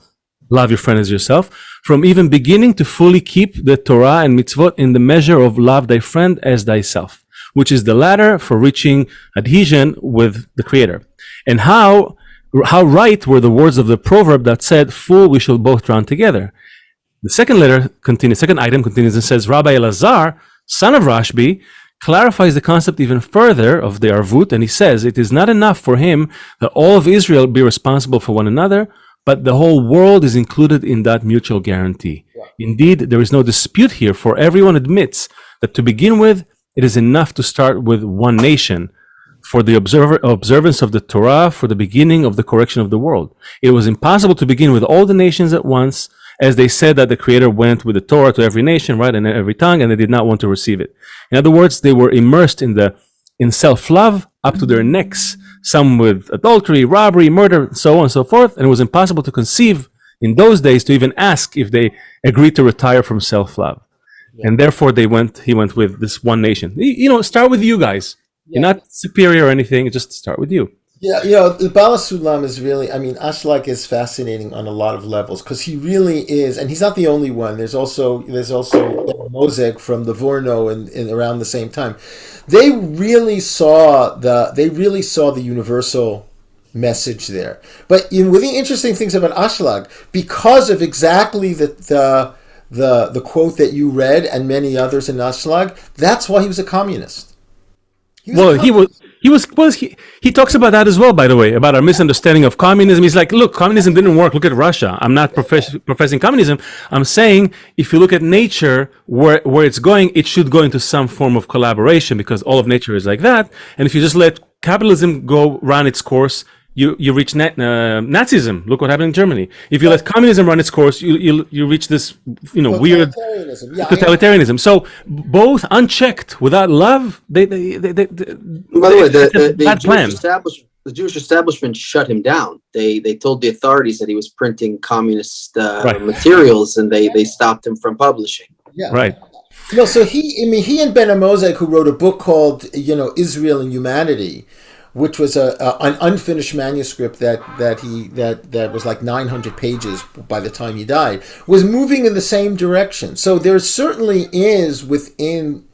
love your friend as yourself, from even beginning to fully keep the Torah and mitzvot in the measure of love thy friend as thyself, which is the ladder for reaching adhesion with the Creator. And how right were the words of the proverb that said, "Fool, we shall both drown together." The second item continues and says, Rabbi Elazar, son of Rashbi, clarifies the concept even further of the Arvut, and he says, it is not enough for him that all of Israel be responsible for one another, but the whole world is included in that mutual guarantee. Yeah. Indeed, there is no dispute here, for everyone admits that to begin with, it is enough to start with one nation, for the observance of the Torah, for the beginning of the correction of the world. It was impossible to begin with all the nations at once, as they said that the Creator went with the Torah to every nation, right, and every tongue, and they did not want to receive it. In other words, they were immersed in self-love up to their necks, some with adultery, robbery, murder, so on and so forth, and it was impossible to conceive in those days to even ask if they agreed to retire from self-love. Yeah. And therefore he went with this one nation. Start with you guys. Yeah. You're not superior or anything, just start with you. Yeah, the Baal Sulam is really, Ashlag is fascinating on a lot of levels, because he really is, and he's not the only one. There's also Mosek from the Vorno in around the same time. They really saw the universal message there. But one of the interesting things about Ashlag, because of exactly the quote that you read and many others in Ashlag, that's why he was a communist. He talks about that as well, by the way, about our misunderstanding of communism. He's like, look, communism didn't work. Look at Russia. I'm not professing communism. I'm saying if you look at nature, where it's going, it should go into some form of collaboration, because all of nature is like that. And if you just let capitalism go run its course, you reach Nazism. Look what happened in Germany. If you let communism run its course, you reach this weird totalitarianism. So both unchecked, without love, they by the way, the Jewish establishment shut him down. They told the authorities that he was printing communist materials, and they stopped him from publishing. Yeah. Right. So he and Ben Mosek, who wrote a book called Israel and Humanity, which was an unfinished manuscript that was like 900 pages by the time he died, was moving in the same direction. So there certainly is within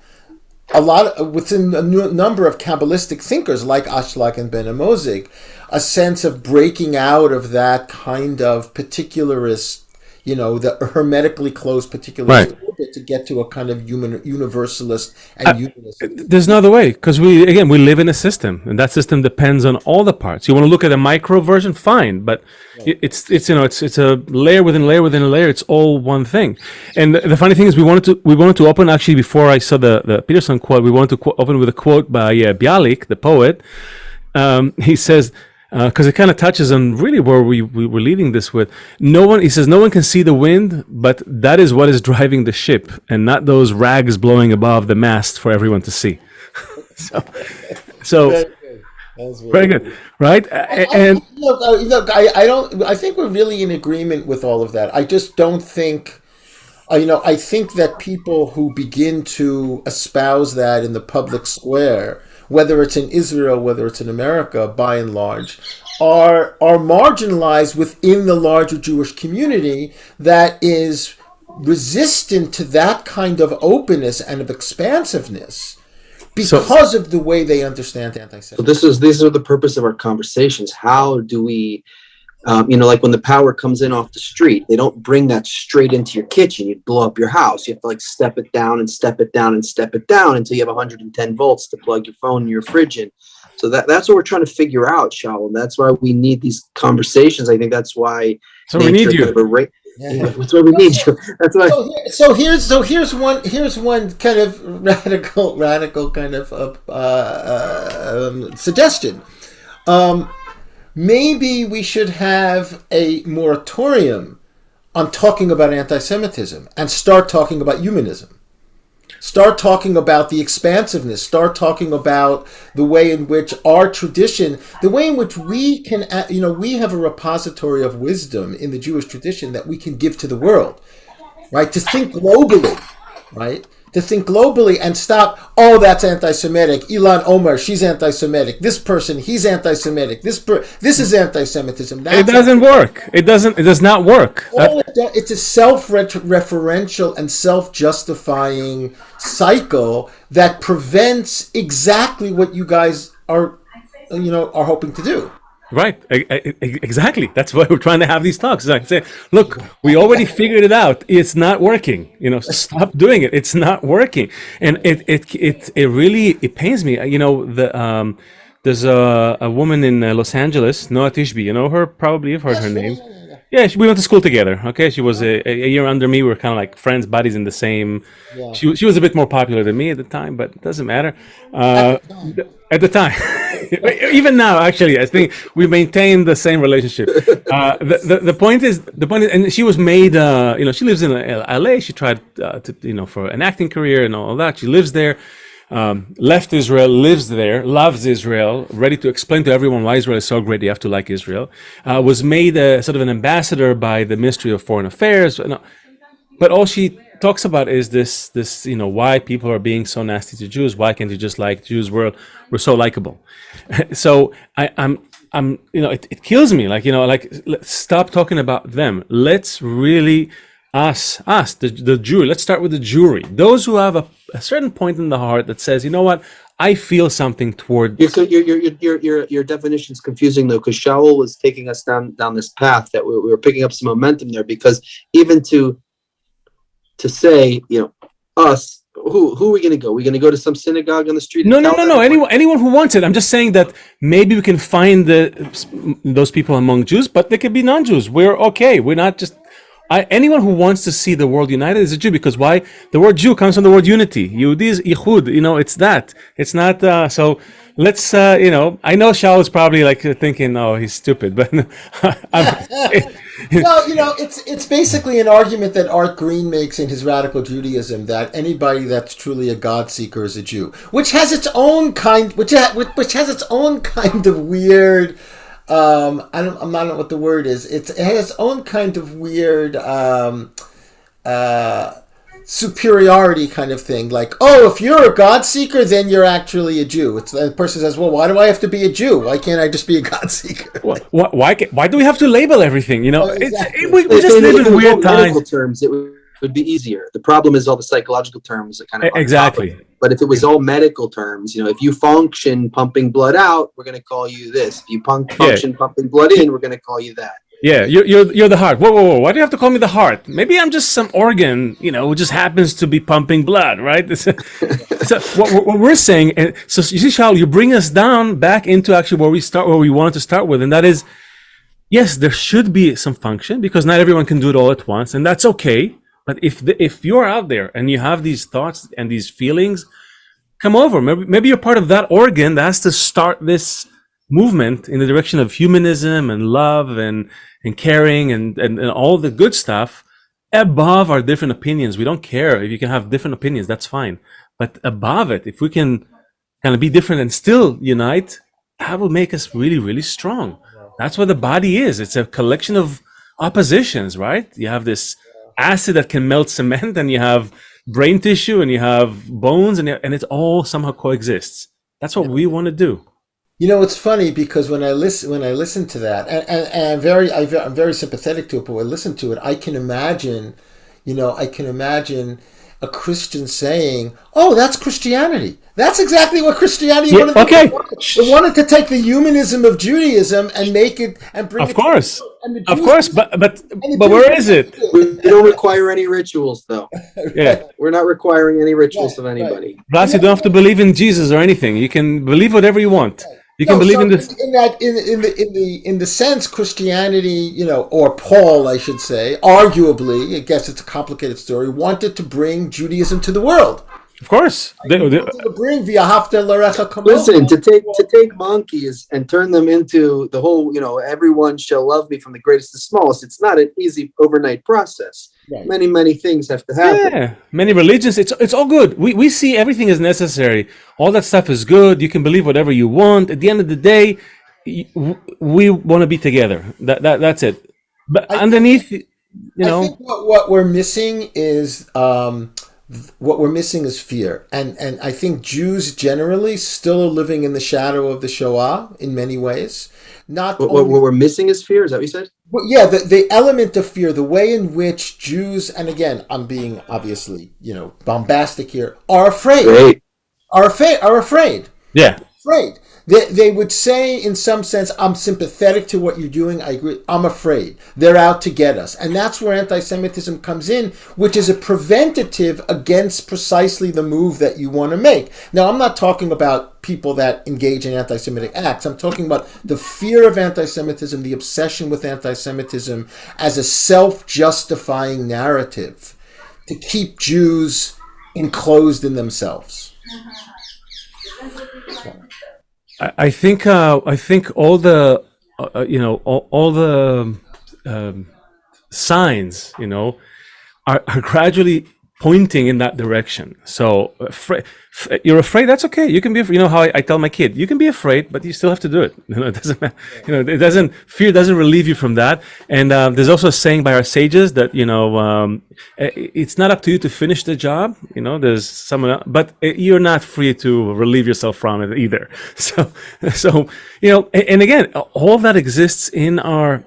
within a number of Kabbalistic thinkers like Ashlag and Ben Amozig, a sense of breaking out of that kind of particularist, the hermetically closed particularist orbit to get to a kind of universalist and humanist. There's no other way, because we live in a system, and that system depends on all the parts. You want to look at a micro version, fine, but it's a layer within layer within a layer. It's all one thing. And the funny thing is, we wanted to open, actually, before I saw the Peterson quote, we wanted to open with a quote by Bialik, the poet. He says, because it kind of touches on really where we were leading this with. He says, no one can see the wind, but that is what is driving the ship, and not those rags blowing above the mast for everyone to see. so very good, right? And I think we're really in agreement with all of that. I just don't think, I think that people who begin to espouse that in the public square, whether it's in Israel, whether it's in America, by and large, are marginalized within the larger Jewish community that is resistant to that kind of openness and of expansiveness because of the way they understand anti-Semitism. So these are the purpose of our conversations. How do we, like when the power comes in off the street, they don't bring that straight into your kitchen. You'd blow up your house. You have to like step it down and step it down and step it down until you have 110 volts to plug your phone and your fridge in. So that's what we're trying to figure out, Shaul. And that's why we need these conversations. I think that's why. So we need you. That's why we need you. That's why. So here's one kind of radical kind of suggestion. Maybe we should have a moratorium on talking about anti-Semitism and start talking about humanism. Start talking about the expansiveness. Start talking about the way in which our tradition, the way in which we can, we have a repository of wisdom in the Jewish tradition that we can give to the world, right? To think globally, right? To think globally and stop, that's anti-Semitic. Ilan Omer, she's anti-Semitic. This person, he's anti-Semitic. This is anti-Semitism. It doesn't work. It does not work. It's a self-referential and self-justifying cycle that prevents exactly what you guys are hoping to do. Right, exactly. That's why we're trying to have these talks. I say, look, we already figured it out. It's not working. Stop doing it. It's not working, and it really pains me. There's a woman in Los Angeles, Noah Tishby. You know her? Probably you've heard her name. Yeah, we went to school together. Okay, she was a year under me. We were kind of like friends, buddies in the same. Yeah. She was a bit more popular than me at the time, but it doesn't matter. At the time. Even now, actually, I think we maintain the same relationship. The point is, and she was made. She lives in LA. She tried for an acting career and all that. She lives there. Left Israel, lives there, loves Israel, ready to explain to everyone why Israel is so great. You have to like Israel. Was made a sort of an ambassador by the Ministry of Foreign Affairs. But all she talks about is this why people are being so nasty to Jews. Why can't you just like Jews? We're so likable. So it kills me. Let's stop talking about them. Let's really the jury. Let's start with the jury. Those who have a certain point in the heart that says, you know what, I feel something toward. Your definition's confusing though, because Shaul was taking us down this path that we were picking up some momentum there. Because even to say, us, who are we going to go? We're going to go to some synagogue on the street? No. Anyone who wants it. I'm just saying that maybe we can find those people among Jews, but they could be non-Jews. We're okay. We're not just. Anyone who wants to see the world united is a Jew, because why? The word Jew comes from the word unity. Yehudi is ichud. It's that. It's not. So let's. I know Shaul is probably like thinking, "Oh, he's stupid," but it's basically an argument that Art Green makes in his Radical Judaism, that anybody that's truly a God seeker is a Jew, which has its own kind, which has its own kind of weird. I'm not know what the word is. It has its own kind of weird superiority kind of thing. Like, if you're a God seeker, then you're actually a Jew. The person says, well, why do I have to be a Jew? Why can't I just be a God seeker? Why do we have to label everything? Exactly. We just live in weird times. Terms, it would be easier. The problem is all the psychological terms that kind of exactly. But if it was all medical terms, if you function pumping blood out, we're going to call you this. If you function pumping blood in, we're going to call you that. Yeah, you're the heart. Whoa! Why do you have to call me the heart? Maybe I'm just some organ, who just happens to be pumping blood, right? So what we're saying, and so you see, Shaul, you bring us down back into actually where we wanted to start with, and that is, yes, there should be some function because not everyone can do it all at once, and that's okay. But if you're out there and you have these thoughts and these feelings, come over. Maybe you're part of that organ that has to start this movement in the direction of humanism and love and caring and all the good stuff above our different opinions. We don't care if you can have different opinions, that's fine. But above it, if we can kind of be different and still unite, that will make us really, really strong. That's what the body is. It's a collection of oppositions, right? You have this acid that can melt cement, and you have brain tissue, and you have bones, and it all somehow coexists. That's what we want to do. It's funny because when I listen to that, and I'm very sympathetic to it, but when I listen to it, I can imagine a Christian saying, "Oh, that's Christianity. That's exactly what Christianity wanted to do. It wanted to take the humanism of Judaism and make it and bring of it course, to of course, but where is it? We don't require any rituals, though. Yeah, we're not requiring any rituals of anybody. Plus, you don't have to believe in Jesus or anything. You can believe whatever you want. You can believe in this. In the sense, Christianity, or Paul, I should say, arguably, I guess it's a complicated story, wanted to bring Judaism to the world. Of course, to bring v'ahavta l'recha kamocha. Listen, to take monkeys and turn them into the whole, everyone shall love me from the greatest to the smallest. It's not an easy overnight process. Right. Many things have to happen. Yeah, many religions. It's all good. We see everything as necessary. All that stuff is good. You can believe whatever you want. At the end of the day, we want to be together. That's it. But underneath, I think what we're missing is fear, and I think Jews generally still are living in the shadow of the Shoah in many ways. What we're missing is fear. Is that what you said? Well, yeah, the element of fear, the way in which Jews, and again, I'm being obviously bombastic here, are afraid. Great. Are afraid. Yeah. Afraid. They would say, in some sense, I'm sympathetic to what you're doing. I agree. I'm afraid. They're out to get us. And that's where anti-Semitism comes in, which is a preventative against precisely the move that you want to make. Now, I'm not talking about people that engage in anti-Semitic acts. I'm talking about the fear of anti-Semitism, the obsession with anti-Semitism as a self-justifying narrative to keep Jews enclosed in themselves. I think all the all the signs are gradually pointing in that direction. So you're afraid, that's okay. You can be, how I tell my kid, you can be afraid, but you still have to do it. It doesn't matter. Fear doesn't relieve you from that. And there's also a saying by our sages that it's not up to you to finish the job. There's someone else, but you're not free to relieve yourself from it either. So and again, all of that exists in our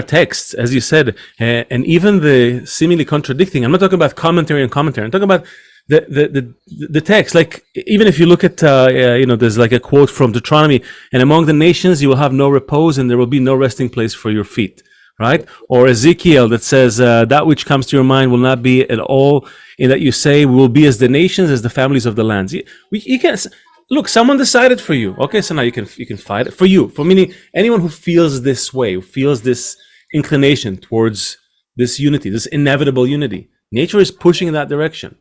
texts, as you said, and even the seemingly contradicting. I'm not talking about commentary on commentary. I'm talking about the text. Like, even if you look at, there's like a quote from Deuteronomy, and among the nations you will have no repose, and there will be no resting place for your feet. Right? Or Ezekiel that says, that which comes to your mind will not be at all, in that you say, we will be as the nations, as the families of the lands. You can't. Look, someone decided for you. Okay, so now you can fight it for you. For meaning anyone who feels this way, who feels this inclination towards this unity, this inevitable unity. Nature is pushing in that direction.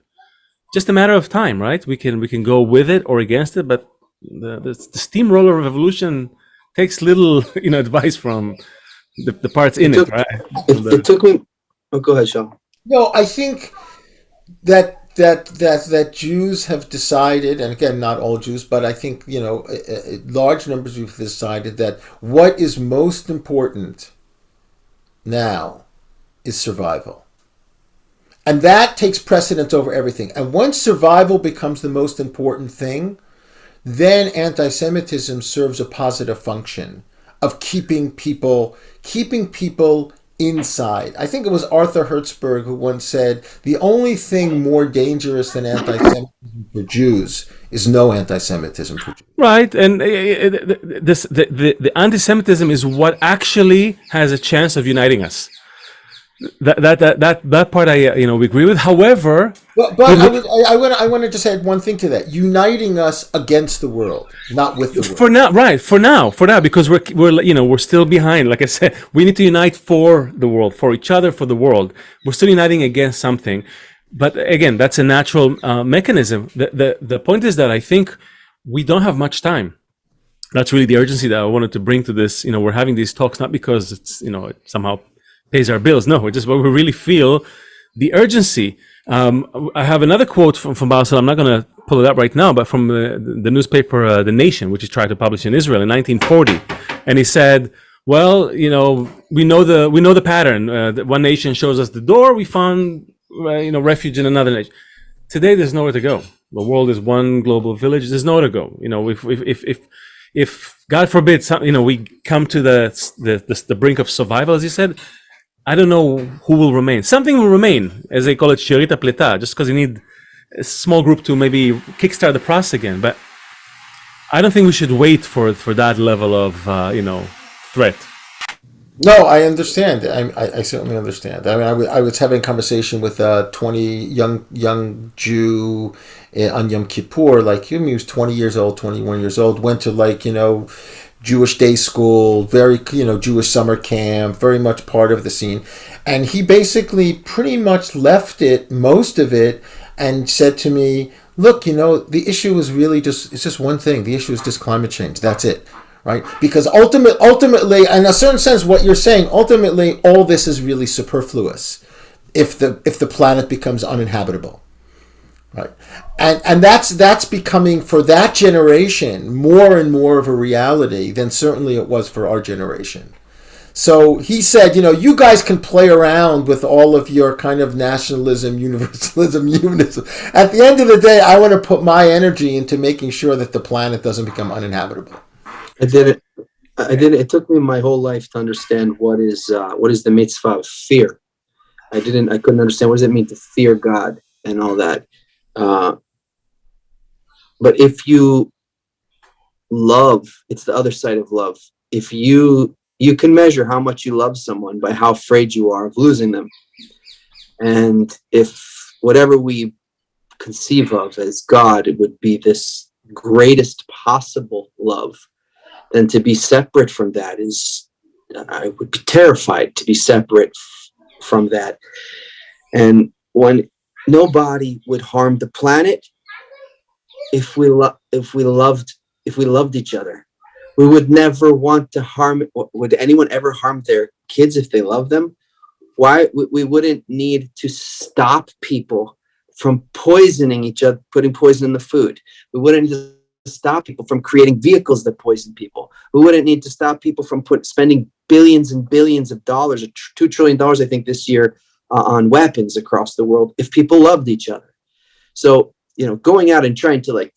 Just a matter of time, right? We can go with it or against it, but the steamroller of evolution takes little advice from the parts in it, right? It took me. Oh, go ahead, Shaul. No, I think that Jews have decided, and again, not all Jews, but I think, large numbers have decided that what is most important now is survival. And that takes precedence over everything. And once survival becomes the most important thing, then anti-Semitism serves a positive function of keeping people inside. I think it was Arthur Hertzberg who once said, the only thing more dangerous than anti-Semitism for Jews is no anti-Semitism for Jews. Right, and the anti-Semitism is what actually has a chance of uniting us. That part we agree with. However, But I want to just add one thing to that: uniting us against the world, not with the world. For now, because we're still behind. Like I said, we need to unite for the world, for each other, for the world. We're still uniting against something, but again, that's a natural mechanism. The point is that I think we don't have much time. That's really the urgency that I wanted to bring to this. We're having these talks not because it's it somehow pays our bills. No, it's just what we really feel the urgency. I have another quote from Baal. I'm not going to pull it up right now, but from the newspaper The Nation, which he tried to publish in Israel in 1940, and he said, "Well, we know the pattern. One nation shows us the door. We found refuge in another nation. Today, there's nowhere to go. The world is one global village. There's nowhere to go. If God forbid, we come to the brink of survival, as he said." I don't know who will remain. Something will remain, as they call it, Sherita Pleta, just because you need a small group to maybe kickstart the process again. But I don't think we should wait for that level of threat. No, I understand. I certainly understand. I mean, I was having a conversation with a 20 young Jew on Yom Kippur. Like he was 20 years old, 21 years old. Went to Jewish day school, very Jewish summer camp, very much part of the scene, and he basically pretty much left most of it, and said to me, "Look, the issue is really it's just one thing. The issue is just climate change. That's it." Right? Because ultimately, in a certain sense, what you're saying, ultimately, all this is really superfluous if the planet becomes uninhabitable, right? And that's becoming, for that generation, more and more of a reality than certainly it was for our generation. So he said, you guys can play around with all of your kind of nationalism, universalism, humanism. At the end of the day, I want to put my energy into making sure that the planet doesn't become uninhabitable. I did it. It took me my whole life to understand what is the mitzvah of fear. I couldn't understand what does it mean to fear God and all that. But if you love, it's the other side of love. If you can measure how much you love someone by how afraid you are of losing them. And if whatever we conceive of as God, it would be this greatest possible love, then to be separate from that I would be terrified to be separate from that. And when nobody would harm the planet, if we loved each other, we would never want to harm. Would anyone ever harm their kids if they love them? Why we wouldn't need to stop people from poisoning each other, putting poison in the food. We wouldn't need to stop people from creating vehicles that poison people. We wouldn't need to stop people from spending billions and billions of dollars, $2 trillion, I think, this year on weapons across the world, if people loved each other. So, going out and trying to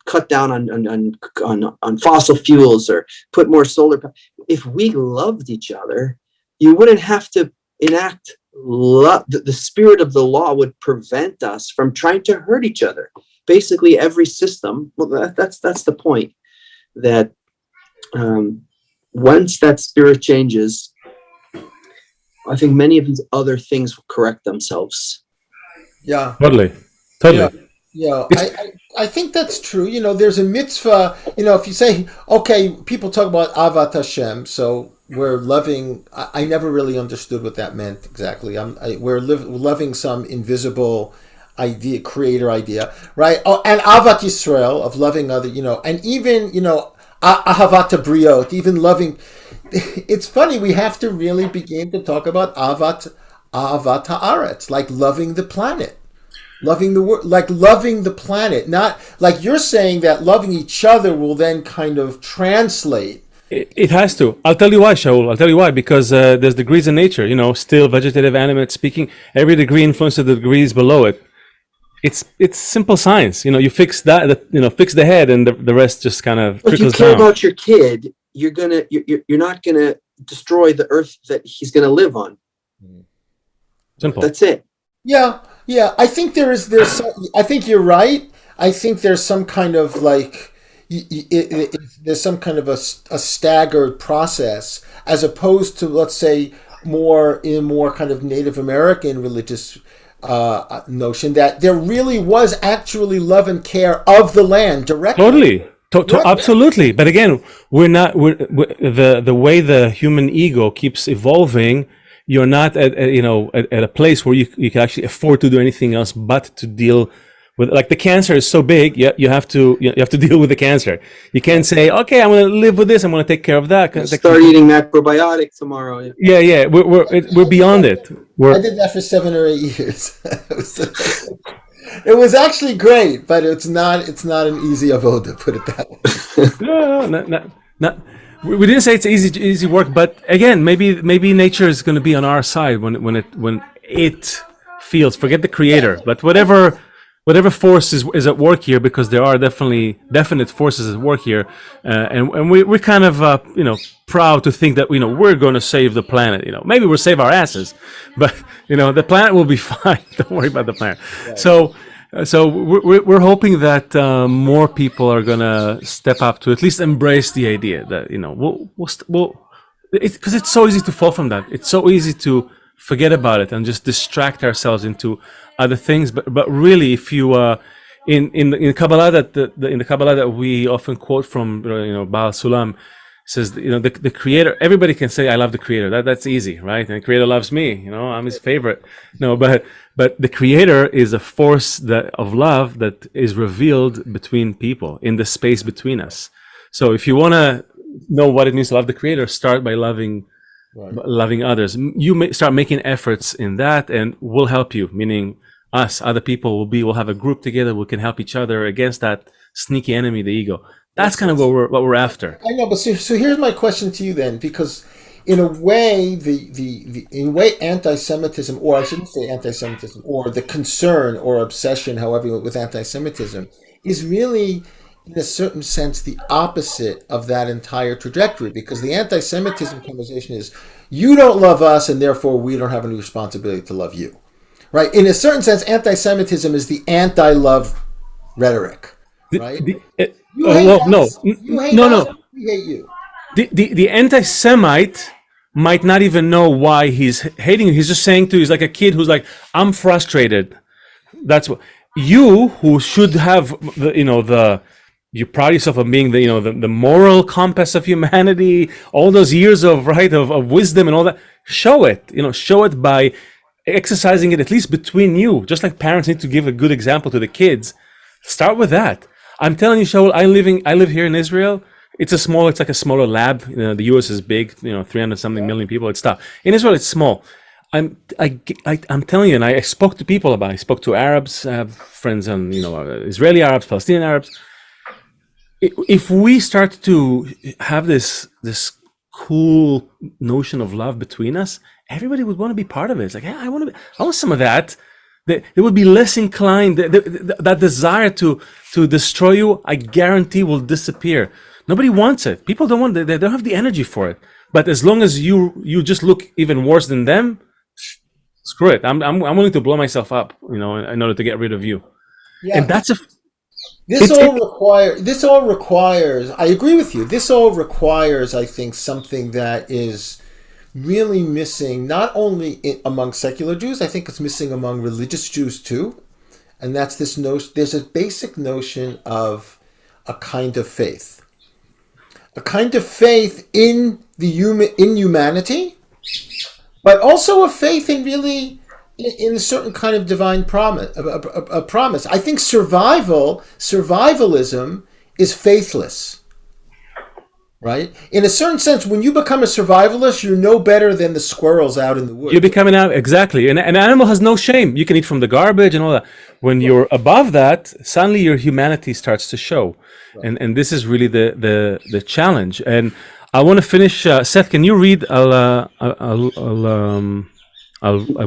cut down on fossil fuels or put more solar power. If we loved each other, you wouldn't have to enact law. The spirit of the law would prevent us from trying to hurt each other. Basically, every system. Well, that's the point. That once that spirit changes, I think many of these other things will correct themselves. Yeah. Totally. Yeah. I think that's true. There's a mitzvah, if you say, okay, people talk about Avat Hashem, so we're loving, I never really understood what that meant exactly. We're loving some invisible idea, creator idea, right? Oh, and Avat Yisrael, of loving other, and even, Ahavat Briot, even loving. It's funny, we have to really begin to talk about Avat Haaretz, like loving the planet. Loving the world, like loving the planet, not like you're saying that loving each other will then kind of translate. It has to. I'll tell you why, Shaul. I'll tell you why. Because there's degrees in nature. Still, vegetative, animate, speaking. Every degree influences the degrees below it. It's simple science. You fix that. Fix the head, and the rest just kind of trickles down. If you care about your kid, you're not gonna destroy the earth that he's going to live on. Simple. That's it. Yeah. I think there's I think you're right. I think there's some kind of like there's some kind of a staggered process, as opposed to, let's say, more kind of Native American religious notion that there really was actually love and care of the land directly. Totally. Absolutely. But again, we're the way the human ego keeps evolving. You're not at a place where you can actually afford to do anything else but to deal with, like, the cancer is so big. You have to deal with the cancer. You can't say, okay, I'm going to live with this. I'm going to take care of that. Start eating macrobiotics tomorrow. Yeah. We're beyond it. I did that for 7 or 8 years. It was actually great, but it's not an easy avoda, put it that way. No. We didn't say it's easy work, but again, maybe nature is going to be on our side when it feels. Forget the creator, but whatever force is at work here, because there are definite forces at work here, and we're kind of proud to think that we're going to save the planet. Maybe we'll save our asses, but the planet will be fine. Don't worry about the planet. Right. So we're hoping that more people are gonna step up to at least embrace the idea that because it's so easy to fall from that. It's so easy to forget about it and just distract ourselves into other things. But really, if you in Kabbalah in the Kabbalah that we often quote from, Baal Sulam says, the creator, everybody can say I love the creator. That's easy, right? And the creator loves me, I'm his favorite. No, but the creator is a force of love that is revealed between people, in the space between us. So if you want to know what it means to love the creator, start by loving others. You may start making efforts in that, and we'll help you, meaning us, other people we'll have a group together. We can help each other against that sneaky enemy, the ego. That's kind of what we're after. I know, but so here's my question to you then, because in a way, anti-Semitism, or I shouldn't say anti-Semitism, or the concern or obsession, however, with anti-Semitism, is really, in a certain sense, the opposite of that entire trajectory, because the anti-Semitism conversation is, you don't love us, and therefore we don't have any responsibility to love you, right? In a certain sense, anti-Semitism is the anti-love rhetoric, right? You hate us, we hate you. The anti-Semite might not even know why he's hating you. He's just saying he's like a kid who's like, I'm frustrated. That's what you, who should have you pride yourself on being the moral compass of humanity, all those years of wisdom and all that. Show it by exercising it, at least between you. Just like parents need to give a good example to the kids. Start with that. I'm telling you, Shaul, I live here in Israel. It's like a smaller lab. The US is big, 300-something million people. It's tough. In Israel, it's small. I'm telling you, and I spoke to people about it. I spoke to Arabs. I have friends on, Israeli Arabs, Palestinian Arabs. If we start to have this cool notion of love between us, everybody would want to be part of it. It's like, I want some of that. They would be less inclined. That desire to destroy you, I guarantee, will disappear. Nobody wants it. People don't want it. They don't have the energy for it. But as long as you just look even worse than them, screw it. I'm willing to blow myself up, in order to get rid of you. Yeah. And that's This all requires. I agree with you. This all requires, I think, something that is really missing, not only among secular Jews. I think it's missing among religious Jews too, and that's this notion. There's a basic notion of a kind of faith in humanity, but also a faith in a certain kind of divine promise. A promise. I think survivalism is faithless. Right? In a certain sense, when you become a survivalist, you're no better than the squirrels out in the woods. You're becoming out, exactly. And an animal has no shame. You can eat from the garbage and all that. When you're above that, suddenly your humanity starts to show. Right. And this is really the challenge. And I want to finish. Seth, can you read? I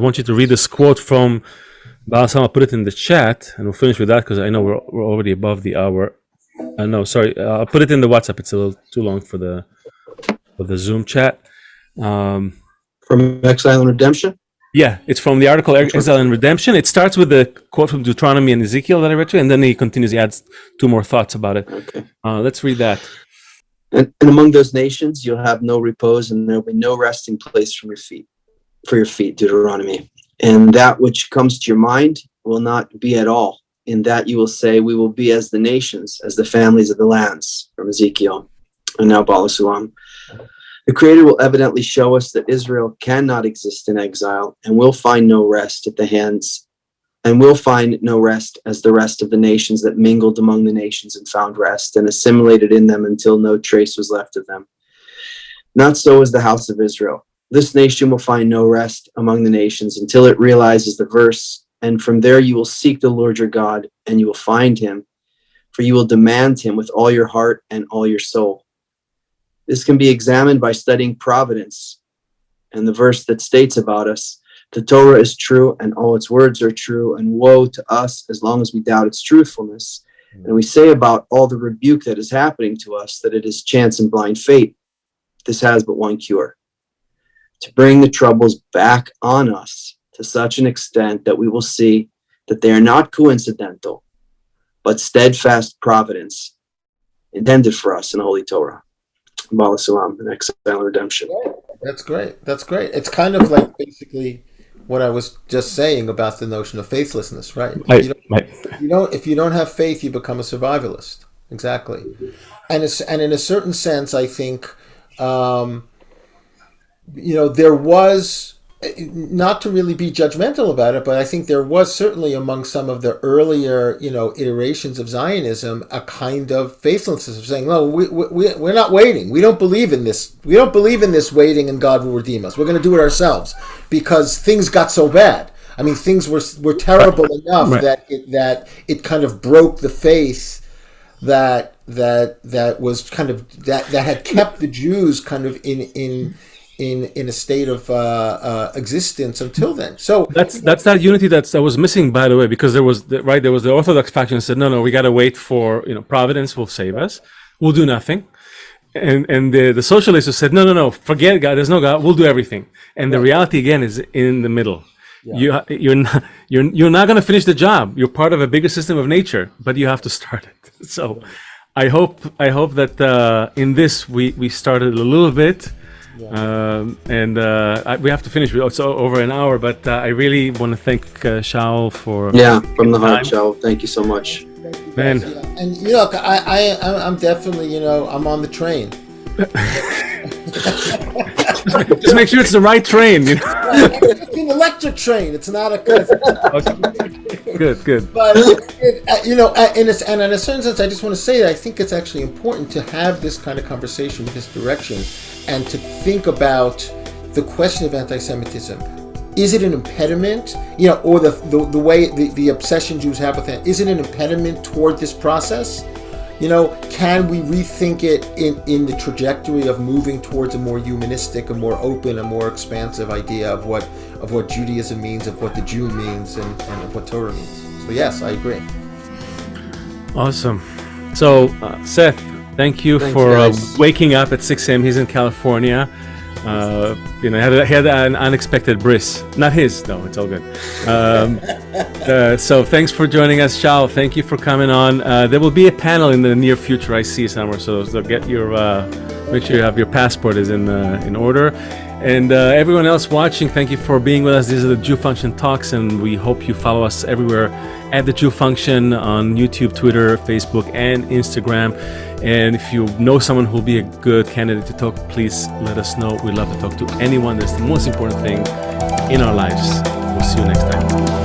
want you to read this quote from Baal Sam. I'll put it in the chat, and we'll finish with that because I know we're already above the hour. No, sorry. I'll put it in the WhatsApp. It's a little too long for the Zoom chat. From Exile and Redemption? Yeah, it's from the article Exile and Redemption. It starts with the quote from Deuteronomy and Ezekiel that I read to you, and then he continues, he adds 2 more thoughts about it. Okay. Let's read that. And among those nations, you'll have no repose, and there'll be no resting place for your feet, Deuteronomy. And that which comes to your mind will not be at all. In that you will say, we will be as the nations, as the families of the lands, from Ezekiel. And now Bala Sulam. The Creator will evidently show us that Israel cannot exist in exile, and will find no rest at the hands, and will find no rest as the rest of the nations that mingled among the nations and found rest, and assimilated in them until no trace was left of them. Not so is the house of Israel. This nation will find no rest among the nations until it realizes the verse, and from there you will seek the Lord your God, and you will find him, for you will demand him with all your heart and all your soul. This can be examined by studying providence and the verse that states about us, the Torah is true and all its words are true, and woe to us as long as we doubt its truthfulness. And we say about all the rebuke that is happening to us that it is chance and blind fate. This has but one cure: to bring the troubles back on us to such an extent that we will see that they are not coincidental, but steadfast providence intended for us in the Holy Torah. Bala Salam, and Exile and Redemption. That's great. That's great. It's kind of like basically what I was just saying about the notion of faithlessness, right? If you don't have faith, you become a survivalist. Exactly. And in a certain sense, I think, there was, not to really be judgmental about it, but I think there was certainly among some of the earlier, iterations of Zionism, a kind of faithlessness of saying, no, we're not waiting. We don't believe in this. We don't believe in this waiting and God will redeem us. We're going to do it ourselves because things got so bad. I mean, things were terrible enough that it kind of broke the faith that was kind of that had kept the Jews kind of in a state of existence until then. So that's that unity that was missing, by the way, because there was the Orthodox faction that said, no, we got to wait for Providence will save us, we'll do nothing, and the socialists who said, no, forget God, there's no God, we'll do everything, and the reality again is in the middle. Yeah. You're not going to finish the job. You're part of a bigger system of nature, but you have to start it. So I hope that in this we started a little bit. We have to finish. It's over an hour, but I really want to thank Shaul for from the heart, Shaul. Thank you so much, man. And I'm definitely I'm on the train. Just make sure it's the right train. It's an electric train. It's not a good. But in a certain sense, I just want to say that I think it's actually important to have this kind of conversation with this direction, and to think about the question of anti-Semitism. Is it an impediment, or the way the obsession Jews have with it? Is it an impediment toward this process? Can we rethink it in the trajectory of moving towards a more humanistic, a more open, a more expansive idea of what Judaism means, of what the Jew means, and of what Torah means? So yes, I agree. Awesome. So Seth, thanks for waking up at 6 a.m. He's in California. He had an unexpected bris. Not his, though. It's all good. So thanks for joining us, Shaul. Thank you for coming on. There will be a panel in the near future. I see somewhere. So get your make sure you have your passport is in order. And everyone else watching, thank you for being with us. These are the Jew Function Talks, and we hope you follow us everywhere at the Jew Function on YouTube, Twitter, Facebook, and Instagram. And if you know someone who'll be a good candidate to talk, please let us know. We'd love to talk to anyone. That's the most important thing in our lives. We'll see you next time.